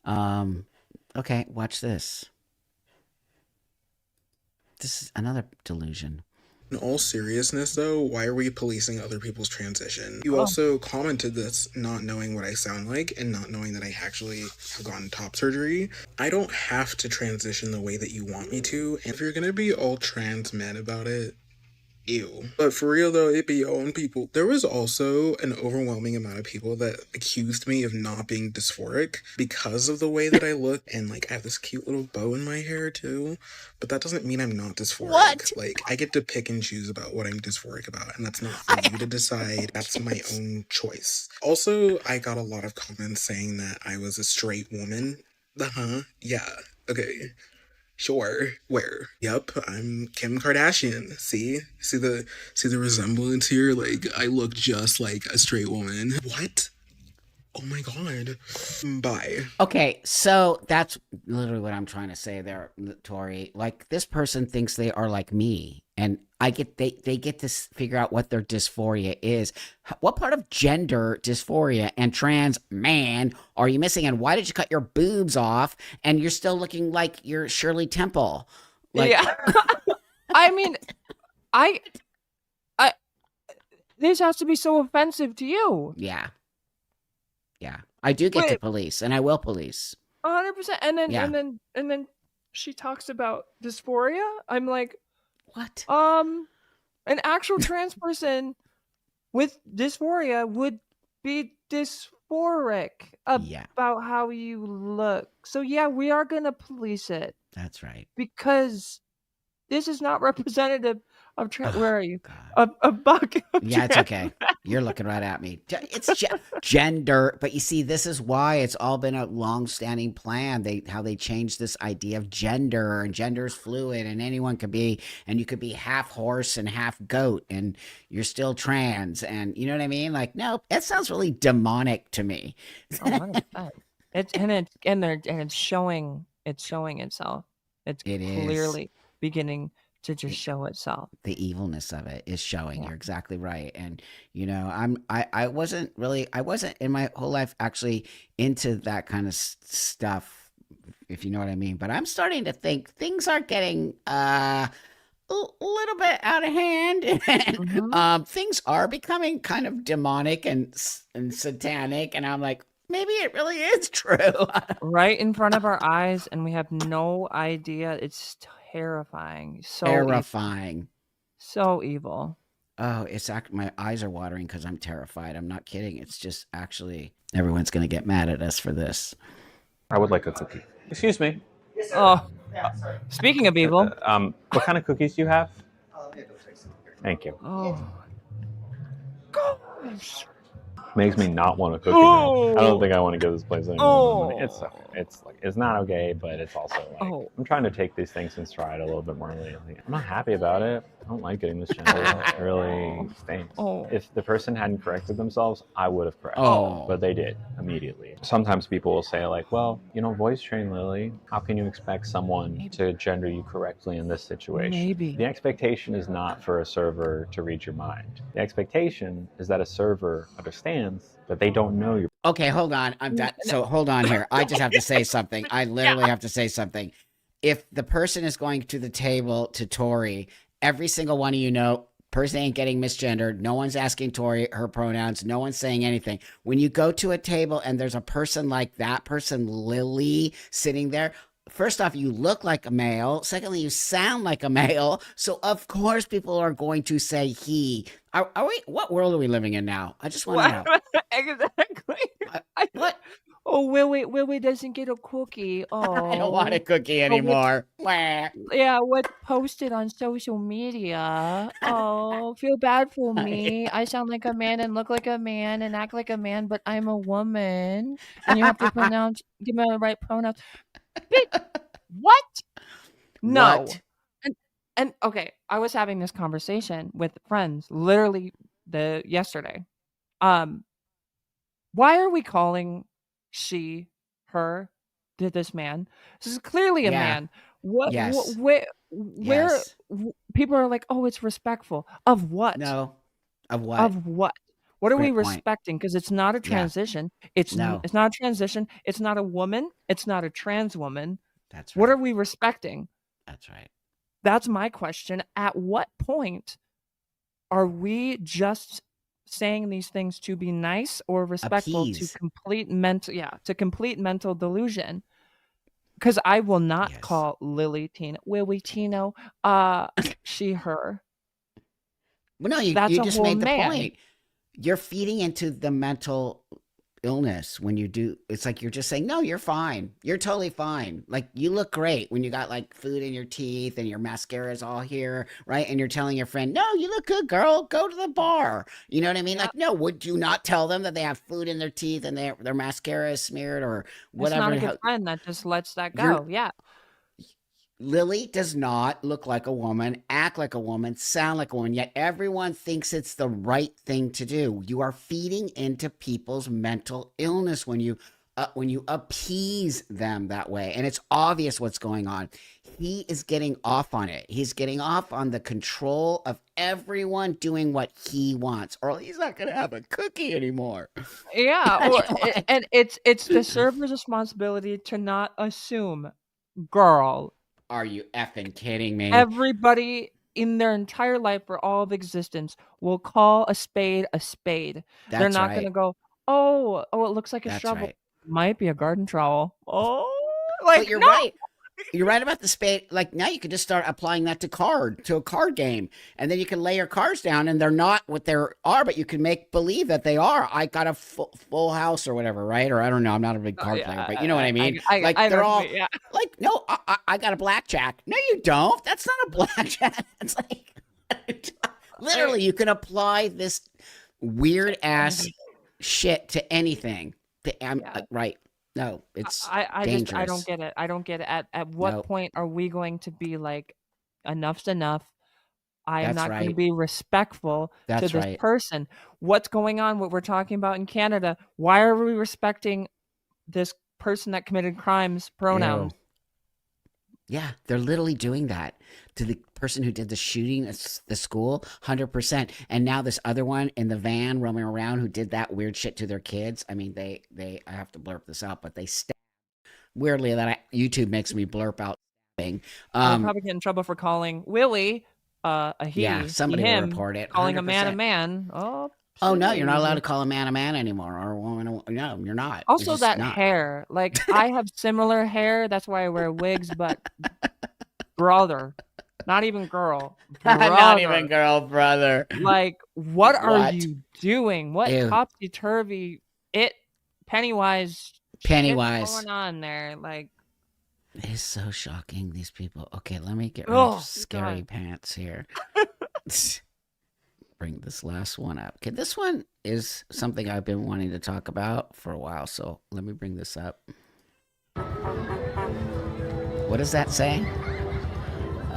Okay, watch this. This is another delusion. In all seriousness, though, why are we policing other people's transition? You also commented this not knowing what I sound like and not knowing that I actually have gotten top surgery. I don't have to transition the way that you want me to, and if you're gonna be all trans men about it, ew. But for real though, it be your own people. There was also an overwhelming amount of people that accused me of not being dysphoric because of the way that I look, and like I have this cute little bow in my hair too. But that doesn't mean I'm not dysphoric. What? Like, I get to pick and choose about what I'm dysphoric about, and that's not for you to decide. That's my own choice. Also, I got a lot of comments saying that I was a straight woman. Yeah. Okay. Sure. Where? Yep, I'm Kim Kardashian. See the resemblance here? Like, I look just like a straight woman. What? Oh my god. Bye. Okay, so that's literally what I'm trying to say there, Tori. Like, this person thinks they are like me, and they get to figure out what their dysphoria is. What part of gender dysphoria and trans man are you missing? And why did you cut your boobs off and you're still looking like you're Shirley Temple? Like, yeah. I mean, I this has to be so offensive to you. Yeah. I do get to police, and I will police. 100%. And then Yeah. and then she talks about dysphoria. I'm like, what? An actual trans person with dysphoria would be dysphoric about how you look. So yeah, we are gonna police it. That's right. Because this is not representative of where are you? A buck. Yeah, it's okay. You're looking right at me. It's gender, but you see, this is why it's all been a long-standing plan. How they changed this idea of gender, and gender is fluid, and anyone could be, and you could be half horse and half goat, and you're still trans, and you know what I mean? Like, no, that sounds really demonic to me. 100%. It's showing itself. It is clearly beginning to just show itself. The evilness of it is showing. You're exactly right. And you know, I wasn't in my whole life actually into that kind of stuff, if you know what I mean. But I'm starting to think things are getting a little bit out of hand. And things are becoming kind of demonic and satanic, and I'm like, maybe it really is true. Right in front of our eyes, and we have no idea. It's terrifying. So terrifying. Evil. So evil. Oh, my eyes are watering because I'm terrified. I'm not kidding. It's just actually, everyone's going to get mad at us for this. I would like a cookie. Excuse me. Oh, speaking of evil. What kind of cookies do you have? Thank you. Oh. Gosh. Makes me not want a cookie now. I don't think I want to go to this place anymore. It's not okay, but it's also like, I'm trying to take these things in stride a little bit more lately. I'm not happy about it. I don't like getting this gender. It really stinks. If the person hadn't corrected themselves, I would have corrected them, but they did immediately. Sometimes people will say like, well, voice train Lily. How can you expect someone to gender you correctly in this situation? Maybe. The expectation is not for a server to read your mind. The expectation is that a server understands that they don't know your. Okay, hold on. So hold on here. I just have to say something. I literally have to say something. If the person is going to the table to Tori, every single one of you know Person ain't getting misgendered. No one's asking Tori her pronouns. No one's saying anything. When you go to a table and there's a person like that person, Lily, sitting there, first off, you look like a male. Secondly, you sound like a male. So of course people are going to say he. Are we? What world are we living in now? I just want to know. Exactly. What? Oh, Willie doesn't get a cookie. I don't want a Oh, cookie but anymore. Wah. yeah, what posted on social media? Oh, feel bad for me. I sound like a man and look like a man and act like a man, but I'm a woman, and you have to give me the right pronouns. What? No. What? And okay, I was having this conversation with friends literally yesterday. Why are we calling she, her, this man? This is clearly a Yeah. man. What Yes. where Yes. people are like, "Oh, it's respectful." Of what? No. Of what? Of what? What are we Great point. respecting? Because it's not a Yeah. transition. It's No. not a transition. It's not a woman. It's not a trans woman. That's What right. are we respecting? That's right. That's my question. At what point are we just saying these things to be nice or respectful to Appease. complete mental delusion? Because I will not call Willie Tino, she, her. Well, no, you That's a just whole made the man. point. You're feeding into the mental illness when you do. It's like you're just saying, no, you're fine. You're totally fine. Like you look great when you got like food in your teeth and your mascara's all here, right? And you're telling your friend, no, you look good, girl. Go to the bar. You know what I mean? Like, no, would you not tell them that they have food in their teeth and their mascara is smeared or It's whatever? not a good friend that just lets that You're- go. Yeah. Lily does not look like a woman, act like a woman, sound like a woman, yet everyone thinks it's the right thing to do. You are feeding into people's mental illness when you appease them that way. And it's obvious what's going on. He is getting off on it. He's getting off on the control of everyone doing what he wants, or he's not going to have a cookie anymore. Yeah. And it's the server's responsibility to not assume, girl. Are you effing kidding me? Everybody in their entire life for all of existence will call a spade a spade. They're That's not right. going to go, oh, it looks like a That's shovel. right. Might be a garden trowel. Oh, But you're right. You're right about the spade. Like now you could just start applying that to a card game. And then you can lay your cards down and they're not what they are, but you can make believe that they are. I got a full house or whatever, right? Or I don't know. I'm not a big card player, but you know what I mean? Like they're all like, no, I got a blackjack. No, you don't. That's not a blackjack. It's like literally you can apply this weird ass shit to anything. Right. No, it's dangerous. I don't get it. I don't get it. At what point are we going to be like, enough's enough? I am not going to be respectful to this person. What's going on? What we're talking about in Canada? Why are we respecting this person that committed crimes? Pronouns. Yeah, they're literally doing that to the person who did the shooting at the school, 100%. And now this other one in the van roaming around who did that weird shit to their kids. I mean, I have to blurp this out, but they stabbed. Weirdly, YouTube makes me blurp out stabbing. I'll probably get in trouble for calling Willie a he. Yeah, somebody him, will report it. Calling 100%. a man a man. Oh no, you're not allowed to call a man anymore, or a woman. No, you're not. Also, that hair. Like I have similar hair. That's why I wear wigs. But brother, not even girl. Brother. Not even girl, brother. Like, what are you doing? What Ew. topsy turvy? Pennywise. Pennywise. What's going on there? Like, it is so shocking. These people. Okay, let me get rid of scary pants here. Bring this last one up. Okay, this one is something I've been wanting to talk about for a while, so let me bring this up. What does that say?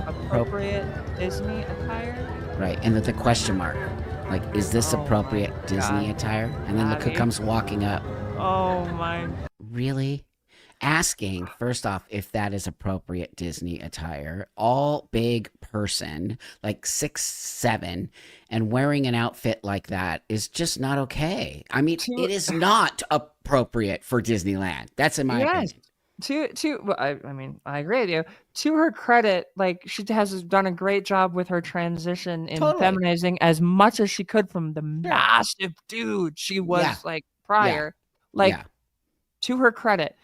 Appropriate Disney attire? Right, and the question mark. Like, is this appropriate Disney attire? And then look who comes walking up. Oh my. Really? Asking, first off, if that is appropriate Disney attire. All big person, like 6'7", and wearing an outfit like that is just not okay. I mean, it is not appropriate for Disneyland. That's in my opinion. well, I mean, I agree with you. To her credit, like she has done a great job with her transition in Totally. feminizing as much as she could from the massive dude she was like prior. Like Yeah. to her credit.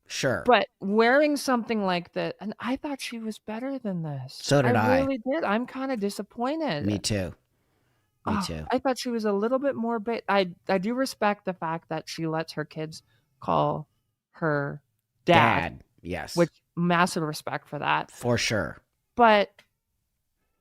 Sure. But wearing something like that, and I thought she was better than this. So did I. Really did. I'm kind of disappointed. Me too. Me Oh, too. I thought she was a little bit more. I do respect the fact that she lets her kids call her dad. Yes. Which massive respect for that. For sure. But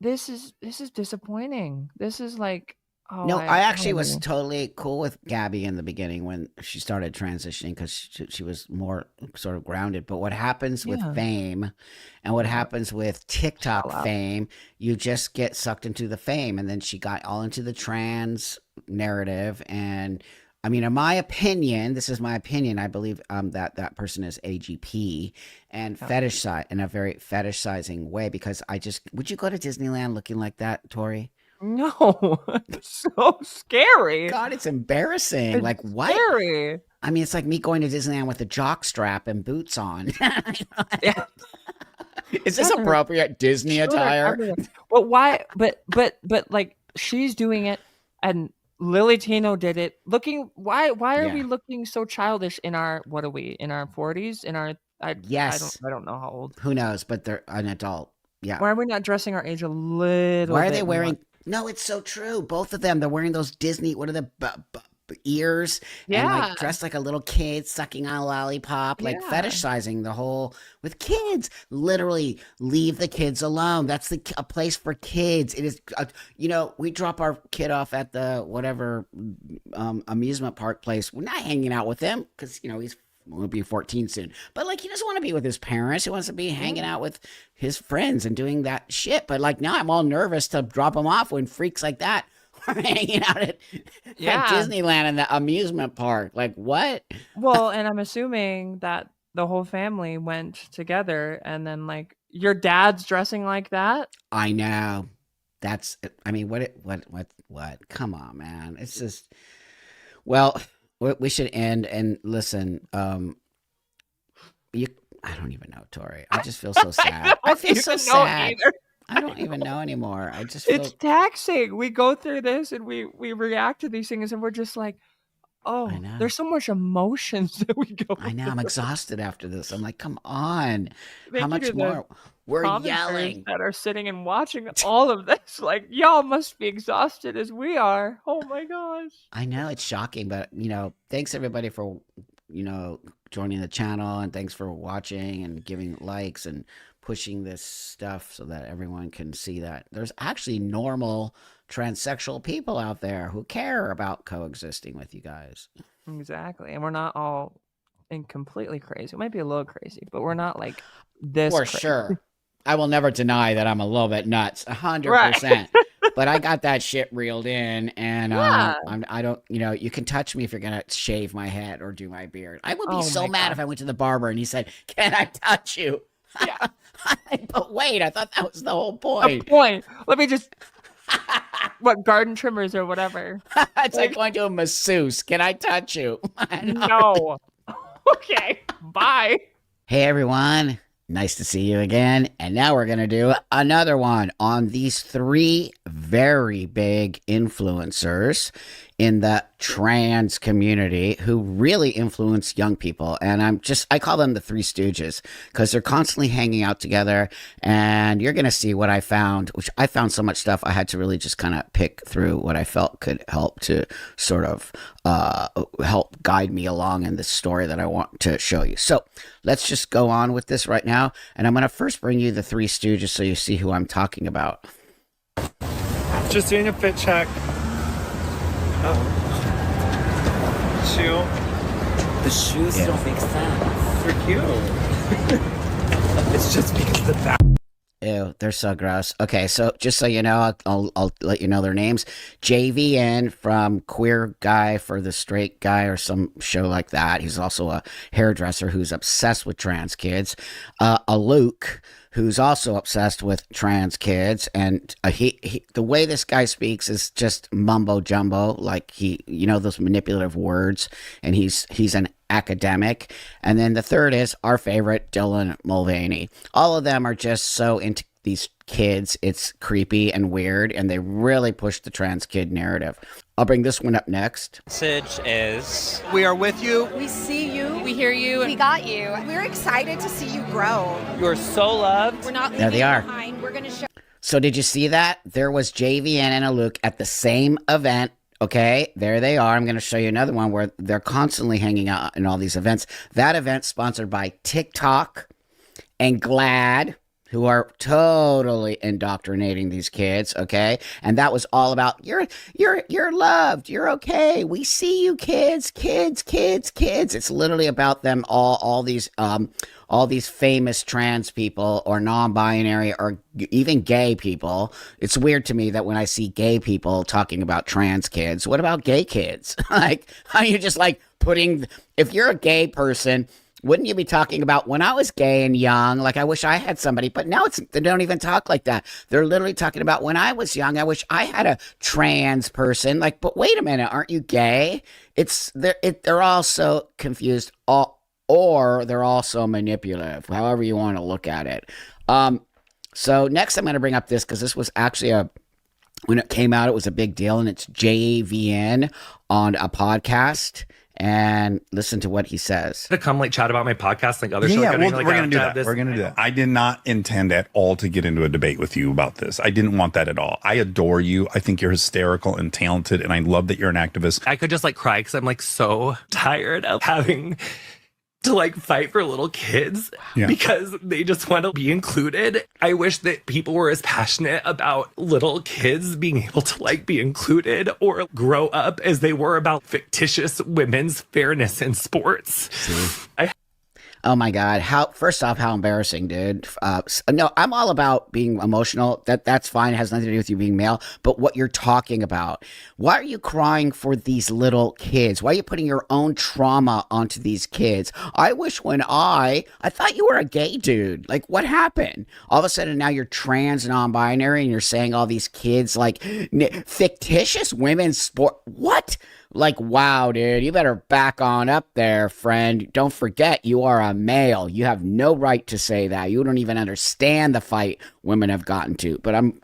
this is disappointing. This is like, oh, no, I actually was totally cool with Gabby in the beginning when she started transitioning because she was more sort of grounded. But what happens with fame and what happens with TikTok fame, you just get sucked into the fame. And then she got all into the trans narrative. And I mean, in my opinion, this is my opinion, I believe that person is AGP and fetish in a very fetishizing way because would you go to Disneyland looking like that, Tori? No, it's so scary. God, it's embarrassing. It's like what? Scary. I mean, it's like me going to Disneyland with a jock strap and boots on. Is this appropriate Disney attire? But why? But like she's doing it, and Lily Tino did it. Why are we looking so childish in our what are we in our 40s? In our I don't know how old. Who knows? But they're an adult. Yeah. Why are we not dressing our age a little? Why are they wearing? No, it's so true. Both of them. They're wearing those Disney. What are the ears? Yeah. And like dressed like a little kid sucking on a lollipop, like fetishizing the whole with kids. Literally, leave the kids alone. That's a place for kids. It is. We drop our kid off at the whatever amusement park place. We're not hanging out with him because he's. Will be 14 soon, but like he doesn't want to be with his parents. He wants to be hanging out with his friends and doing that shit. But like now, I'm all nervous to drop him off when freaks like that are hanging out at Disneyland and the amusement park. Like what? Well, and I'm assuming that the whole family went together, and then like your dad's dressing like that. I know. That's. I mean, what? Come on, man. It's just. Well. We should end and listen. I don't even know, Tori. I just feel so sad. I feel so sad. I don't even know anymore. I just feel it's taxing. We go through this and we react to these things and we're just like, oh, there's so much emotions that we go. I know. I'm exhausted after this. I'm like, come on. How much more? We're yelling. That are sitting and watching all of this. Like, y'all must be exhausted as we are. Oh my gosh. I know it's shocking, but thanks everybody for joining the channel, and thanks for watching and giving likes and pushing this stuff so that everyone can see that there's actually normal transsexual people out there who care about coexisting with you guys. Exactly. And we're not all completely crazy. We might be a little crazy, but we're not like this. For sure. I will never deny that I'm a little bit nuts, 100%. But I got that shit reeled in, and I don't, you can touch me if you're gonna shave my head or do my beard. I would be so mad if I went to the barber and he said, "Can I touch you?" Yeah. But wait, I thought that was the whole point. Let me just. What, garden trimmers or whatever? It's like going to a masseuse. Can I touch you? No. Okay. Bye. Hey everyone. Nice to see you again. And now we're going to do another one on these 3 very big influencers in the trans community who really influence young people. And I call them the 3 Stooges because they're constantly hanging out together. And you're going to see what I found, which I found so much stuff. I had to really just kind of pick through what I felt could help to sort of help guide me along in this story that I want to show you. So let's just go on with this right now. And I'm going to first bring you the 3 Stooges so you see who I'm talking about. Just doing a fit check. Shoe. The shoes don't make sense. They're cute. It's just because the back. Ew, they're so gross. Okay, so just so you know, I'll let you know their names. JVN from Queer Guy for the Straight Guy or some show like that. He's also a hairdresser who's obsessed with trans kids. Aluk, who's also obsessed with trans kids, and the way this guy speaks is just mumbo jumbo, like those manipulative words, and he's an academic. And then the third is our favorite, Dylan Mulvaney. All of them are just so into these kids, it's creepy and weird, and they really push the trans kid narrative. I'll bring this one up next. Message is, we are with you. We see you. We hear you. We got you. We're excited to see you grow. You're so loved. We're not leaving There they are. behind. We're going to show. So did you see that? There was JVN and Luke at the same event. Okay, there they are. I'm going to show you another one where they're constantly hanging out in all these events. That event sponsored by TikTok and GLAAD, who are totally indoctrinating these kids, okay? And that was all about you're loved, you're okay. We see you, kids. It's literally about them all these famous trans people or non-binary or even gay people. It's weird to me that when I see gay people talking about trans kids, what about gay kids? Like, how are you just like putting, if you're a gay person, wouldn't you be talking about when I was gay and young, like I wish I had somebody, but now they don't even talk like that. They're literally talking about when I was young, I wish I had a trans person. Like, but wait a minute, aren't you gay? They're all so confused, or they're all so manipulative, however you want to look at it. So next I'm going to bring up this because this was actually when it came out, it was a big deal, and it's JVN on a podcast. And listen to what he says. To come like chat about my podcast like other shows. We're gonna do that. We're gonna do that. I did not intend at all to get into a debate with you about this. I didn't want that at all. I adore you. I think you're hysterical and talented, and I love that you're an activist. I could just like cry because I'm like so tired of having to like fight for little kids because they just want to be included. I wish that people were as passionate about little kids being able to like be included or grow up as they were about fictitious women's fairness in sports. Oh my God. First off, how embarrassing, dude. No, I'm all about being emotional. That's fine. It has nothing to do with you being male. But what you're talking about, why are you crying for these little kids? Why are you putting your own trauma onto these kids? I wish when I thought you were a gay dude. Like, what happened? All of a sudden now you're trans, non-binary, and you're saying all these kids like fictitious women's sport. What? Like, wow, dude, you better back on up there, friend. Don't forget, you are a male. You have no right to say that. You don't even understand the fight women have gotten to. But I'm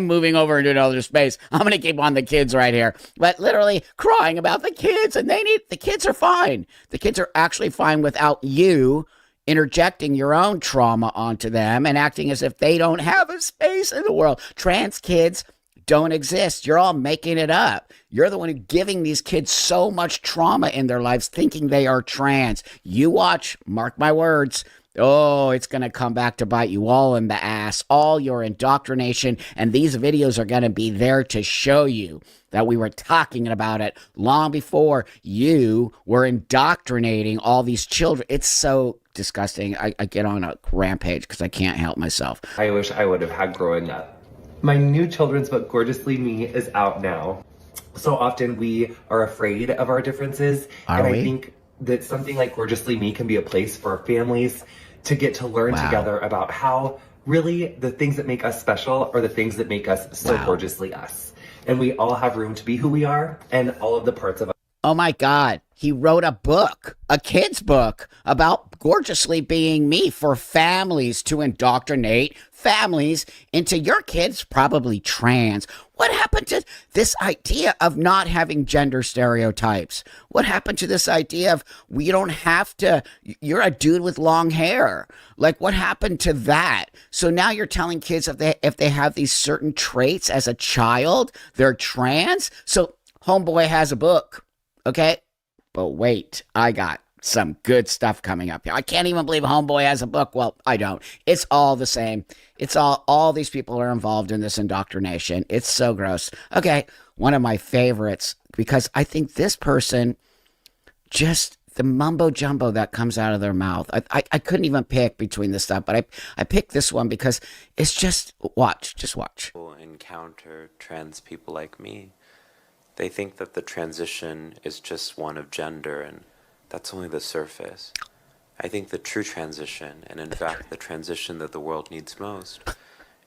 moving over into another space. I'm going to keep on the kids right here. But literally crying about the kids, and the kids are fine. The kids are actually fine without you interjecting your own trauma onto them and acting as if they don't have a space in the world. Trans kids don't exist. You're all making it up. You're the one who's giving these kids so much trauma in their lives thinking they are trans. You watch, mark my words. Oh, it's going to come back to bite you all in the ass. All your indoctrination, and these videos are going to be there to show you that we were talking about it long before you were indoctrinating all these children. It's so disgusting. I get on a rampage because I can't help myself. I wish I would have had growing up. My new children's book, Gorgeously Me, is out now. So often we are afraid of our differences. I think that something like Gorgeously Me can be a place for families to get to learn together about how really the things that make us special are the things that make us so gorgeously us. And we all have room to be who we are and all of the parts of us. Oh my God. He wrote a book, a kid's book, about gorgeously being me for families to indoctrinate families into your kid's probably trans. What happened to this idea of not having gender stereotypes? What happened to this idea of you don't have to, you're a dude with long hair? Like, what happened to that? So now you're telling kids if they have these certain traits as a child, they're trans? So homeboy has a book, okay? But wait, I got some good stuff coming up here. I can't even believe homeboy has a book. Well, I don't. It's all the same. It's all these people are involved in this indoctrination. It's so gross. Okay, one of my favorites, because I think this person, just the mumbo jumbo that comes out of their mouth. I couldn't even pick between this stuff, but I picked this one because it's just watch. Encounter trans people like me. They think that the transition is just one of gender, and that's only the surface. I think the true transition, and in fact the transition that the world needs most,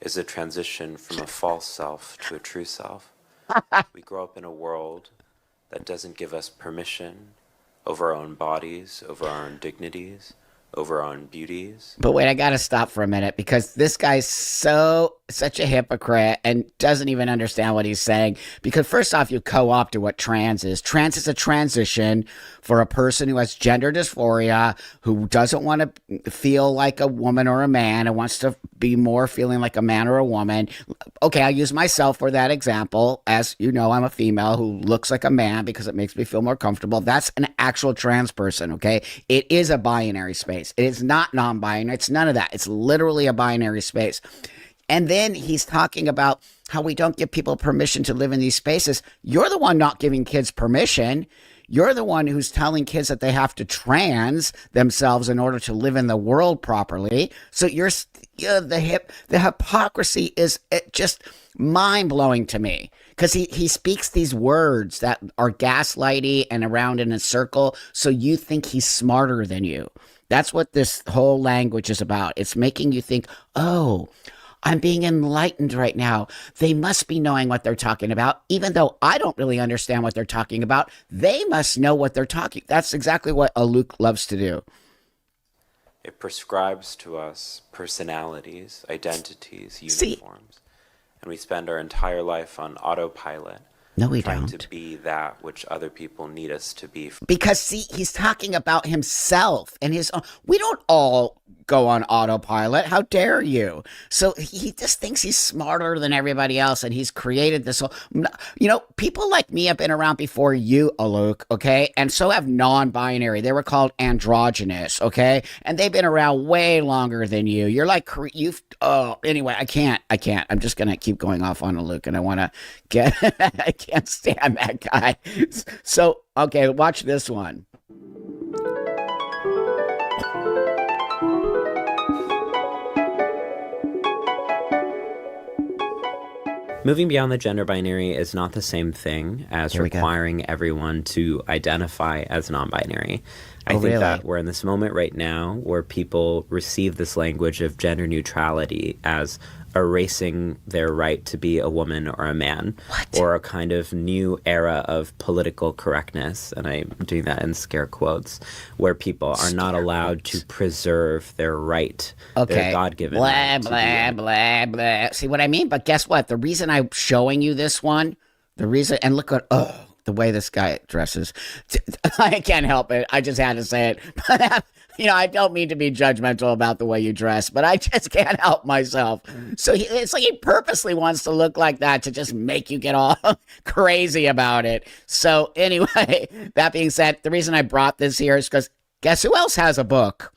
is a transition from a false self to a true self. We grow up in a world that doesn't give us permission over our own bodies, over our own dignities, over our own beauties. But wait, I gotta stop for a minute because this guy's such a hypocrite and doesn't even understand what he's saying. Because first off, you co-opted what trans is. Trans is a transition for a person who has gender dysphoria, who doesn't want to feel like a woman or a man and wants to be more feeling like a man or a woman. Okay, I'll use myself for that example. As you know, I'm a female who looks like a man because it makes me feel more comfortable. That's an actual trans person, okay? It is a binary space. It is not non-binary. It's none of that. It's literally a binary space. And then he's talking about how we don't give people permission to live in these spaces. You're the one not giving kids permission. You're the one who's telling kids that they have to trans themselves in order to live in the world properly. So the hypocrisy is just mind-blowing to me. Because he speaks these words that are gaslighty and around in a circle, so you think he's smarter than you. That's what this whole language is about. It's making you think, oh, I'm being enlightened right now. They must be knowing what they're talking about. Even though I don't really understand what they're talking about, they must know what they're talking. That's exactly what Luke loves to do. It prescribes to us personalities, identities, uniforms. And we spend our entire life on autopilot. No, we trying don't. to be that which other people need us to be. Because, see, he's talking about himself and his own. We don't all go on autopilot. How dare you? So he just thinks he's smarter than everybody else, and he's created this whole. You know, people like me have been around before you, Aluk, okay? And so have non-binary. They were called androgynous, okay? And they've been around way longer than you. You're like, anyway, I can't. I'm just going to keep going off on Aluk, and I want to get. I can't stand that guy. So, okay, watch this one. Moving beyond the gender binary is not the same thing as requiring everyone to identify as non-binary. I think that we're in this moment right now where people receive this language of gender neutrality as erasing their right to be a woman or a man, or a kind of new era of political correctness, and I'm doing that in scare quotes, where people are not allowed to preserve their right, their God-given right. Blah, blah. See what I mean? But guess what? The reason I'm showing you this one, and look at, the way this guy dresses. I can't help it. I just had to say it. But, I don't mean to be judgmental about the way you dress, but I just can't help myself. So it's like he purposely wants to look like that to just make you get all crazy about it. So anyway, that being said, the reason I brought this here is because guess who else has a book?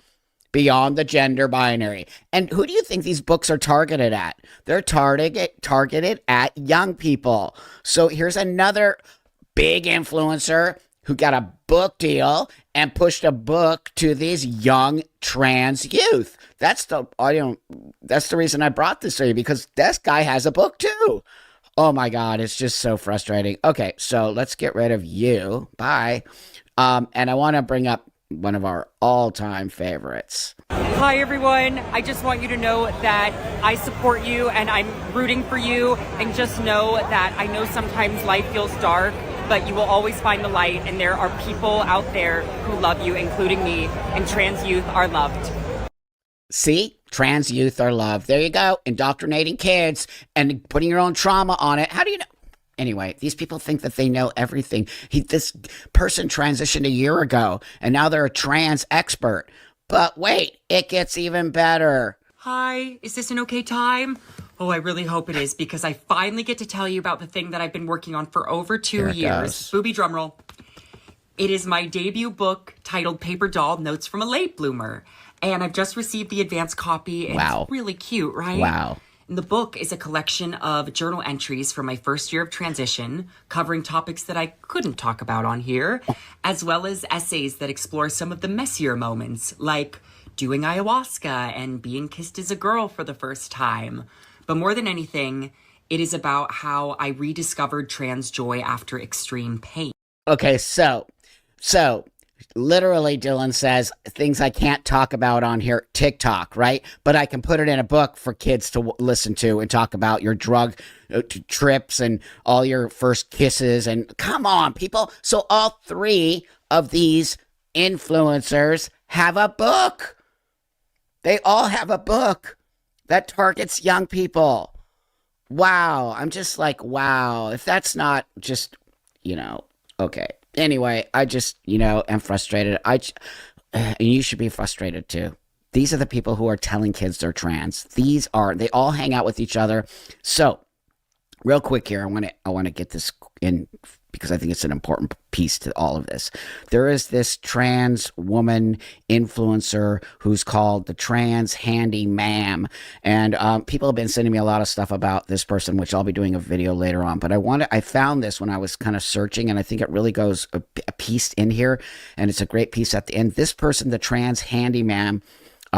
Beyond the Gender Binary. And who do you think these books are targeted at? They're targeted at young people. So here's another big influencer who got a book deal and pushed a book to these young trans youth. That's the reason I brought this to you, because this guy has a book too. Oh my God, it's just so frustrating. Okay, so let's get rid of you. Bye. And I want to bring up one of our all-time favorites. Hi everyone, I just want you to know that I support you and I'm rooting for you, and just know that I know sometimes life feels dark, but you will always find the light, and there are people out there who love you, including me, and trans youth are loved. See? Trans youth are loved. There you go. Indoctrinating kids and putting your own trauma on it. How do you know? Anyway, these people think that they know everything. This person transitioned a year ago, and now they're a trans expert. But wait, it gets even better. Hi, is this an okay time? Oh, I really hope it is, because I finally get to tell you about the thing that I've been working on for over 2 years. Booby drumroll. It is my debut book titled Paper Doll, Notes from a Late Bloomer. And I've just received the advance copy. And It's really cute, right? Wow. And the book is a collection of journal entries from my first year of transition, covering topics that I couldn't talk about on here, as well as essays that explore some of the messier moments, like doing ayahuasca and being kissed as a girl for the first time. But more than anything, it is about how I rediscovered trans joy after extreme pain. Okay, so literally, Dylan says, things I can't talk about on here, TikTok, right? But I can put it in a book for kids to listen to and talk about your drug trips and all your first kisses. And come on, people. So all 3 of these influencers have a book. They all have a book that targets young people. Wow. I'm just like, wow. If that's not just, okay. Anyway, I just, am frustrated. And you should be frustrated too. These are the people who are telling kids they're trans. They all hang out with each other. So, real quick here, I want to get this in because I think it's an important piece to all of this. There is this trans woman influencer who's called the Trans Handy Ma'am. And people have been sending me a lot of stuff about this person, which I'll be doing a video later on. But I found this when I was kind of searching, and I think it really goes a piece in here. And it's a great piece at the end. This person, the Trans Handy Ma'am,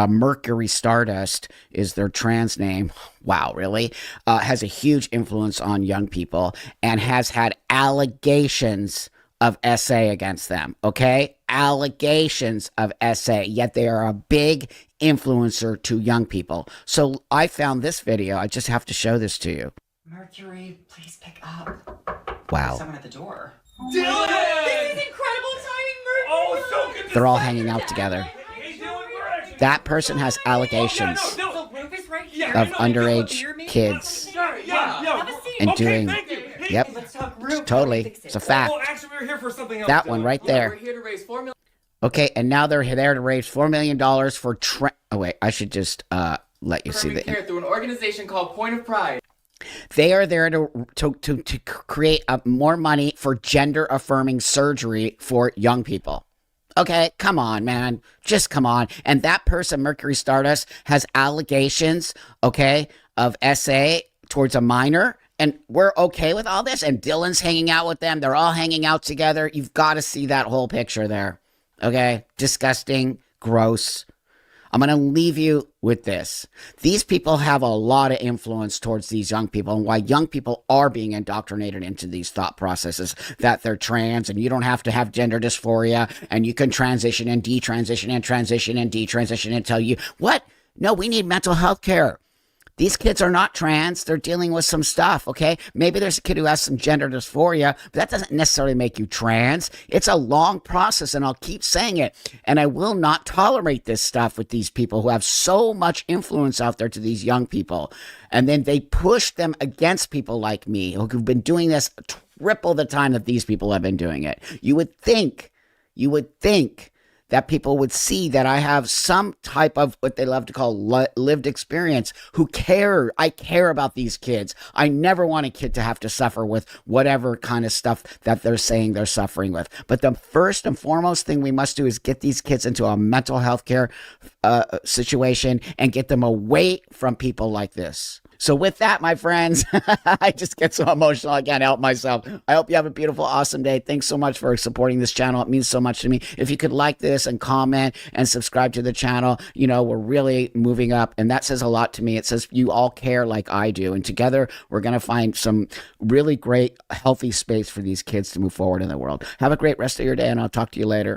Mercury Stardust is their trans name. Wow, really? Has a huge influence on young people and has had allegations of SA against them, okay? Allegations of SA, yet they are a big influencer to young people. So I found this video. I just have to show this to you. Mercury, please pick up. Wow. Someone at the door. Dylan! This is incredible timing, Mercury! Oh, so good. They're all hanging out together. That person has allegations of underage kids and doing, yep, totally, it's a fact. That one right there. Okay, and now they're there to raise $4 million for, oh wait, I should just let you see the. Through an organization called Point of Pride. They are there to create more money for gender-affirming surgery for young people. Okay, come on, man. Just come on. And that person, Mercury Stardust, has allegations, okay, of SA towards a minor. And we're okay with all this. And Dylan's hanging out with them. They're all hanging out together. You've got to see that whole picture there. Okay? Disgusting. Gross. I'm going to leave you with this. These people have a lot of influence towards these young people, and why young people are being indoctrinated into these thought processes that they're trans and you don't have to have gender dysphoria and you can transition and detransition and transition and detransition until you, what? No, we need mental health care. These kids are not trans. They're dealing with some stuff, okay? Maybe there's a kid who has some gender dysphoria, but that doesn't necessarily make you trans. It's a long process, and I'll keep saying it. And I will not tolerate this stuff with these people who have so much influence out there to these young people. And then they push them against people like me who've been doing this triple the time that these people have been doing it. You would think that people would see that I have some type of what they love to call lived experience, who care. I care about these kids. I never want a kid to have to suffer with whatever kind of stuff that they're saying they're suffering with. But the first and foremost thing we must do is get these kids into a mental health care situation and get them away from people like this. So with that, my friends, I just get so emotional. I can't help myself. I hope you have a beautiful, awesome day. Thanks so much for supporting this channel. It means so much to me. If you could like this and comment and subscribe to the channel, we're really moving up. And that says a lot to me. It says you all care like I do. And together, we're going to find some really great, healthy space for these kids to move forward in the world. Have a great rest of your day, and I'll talk to you later.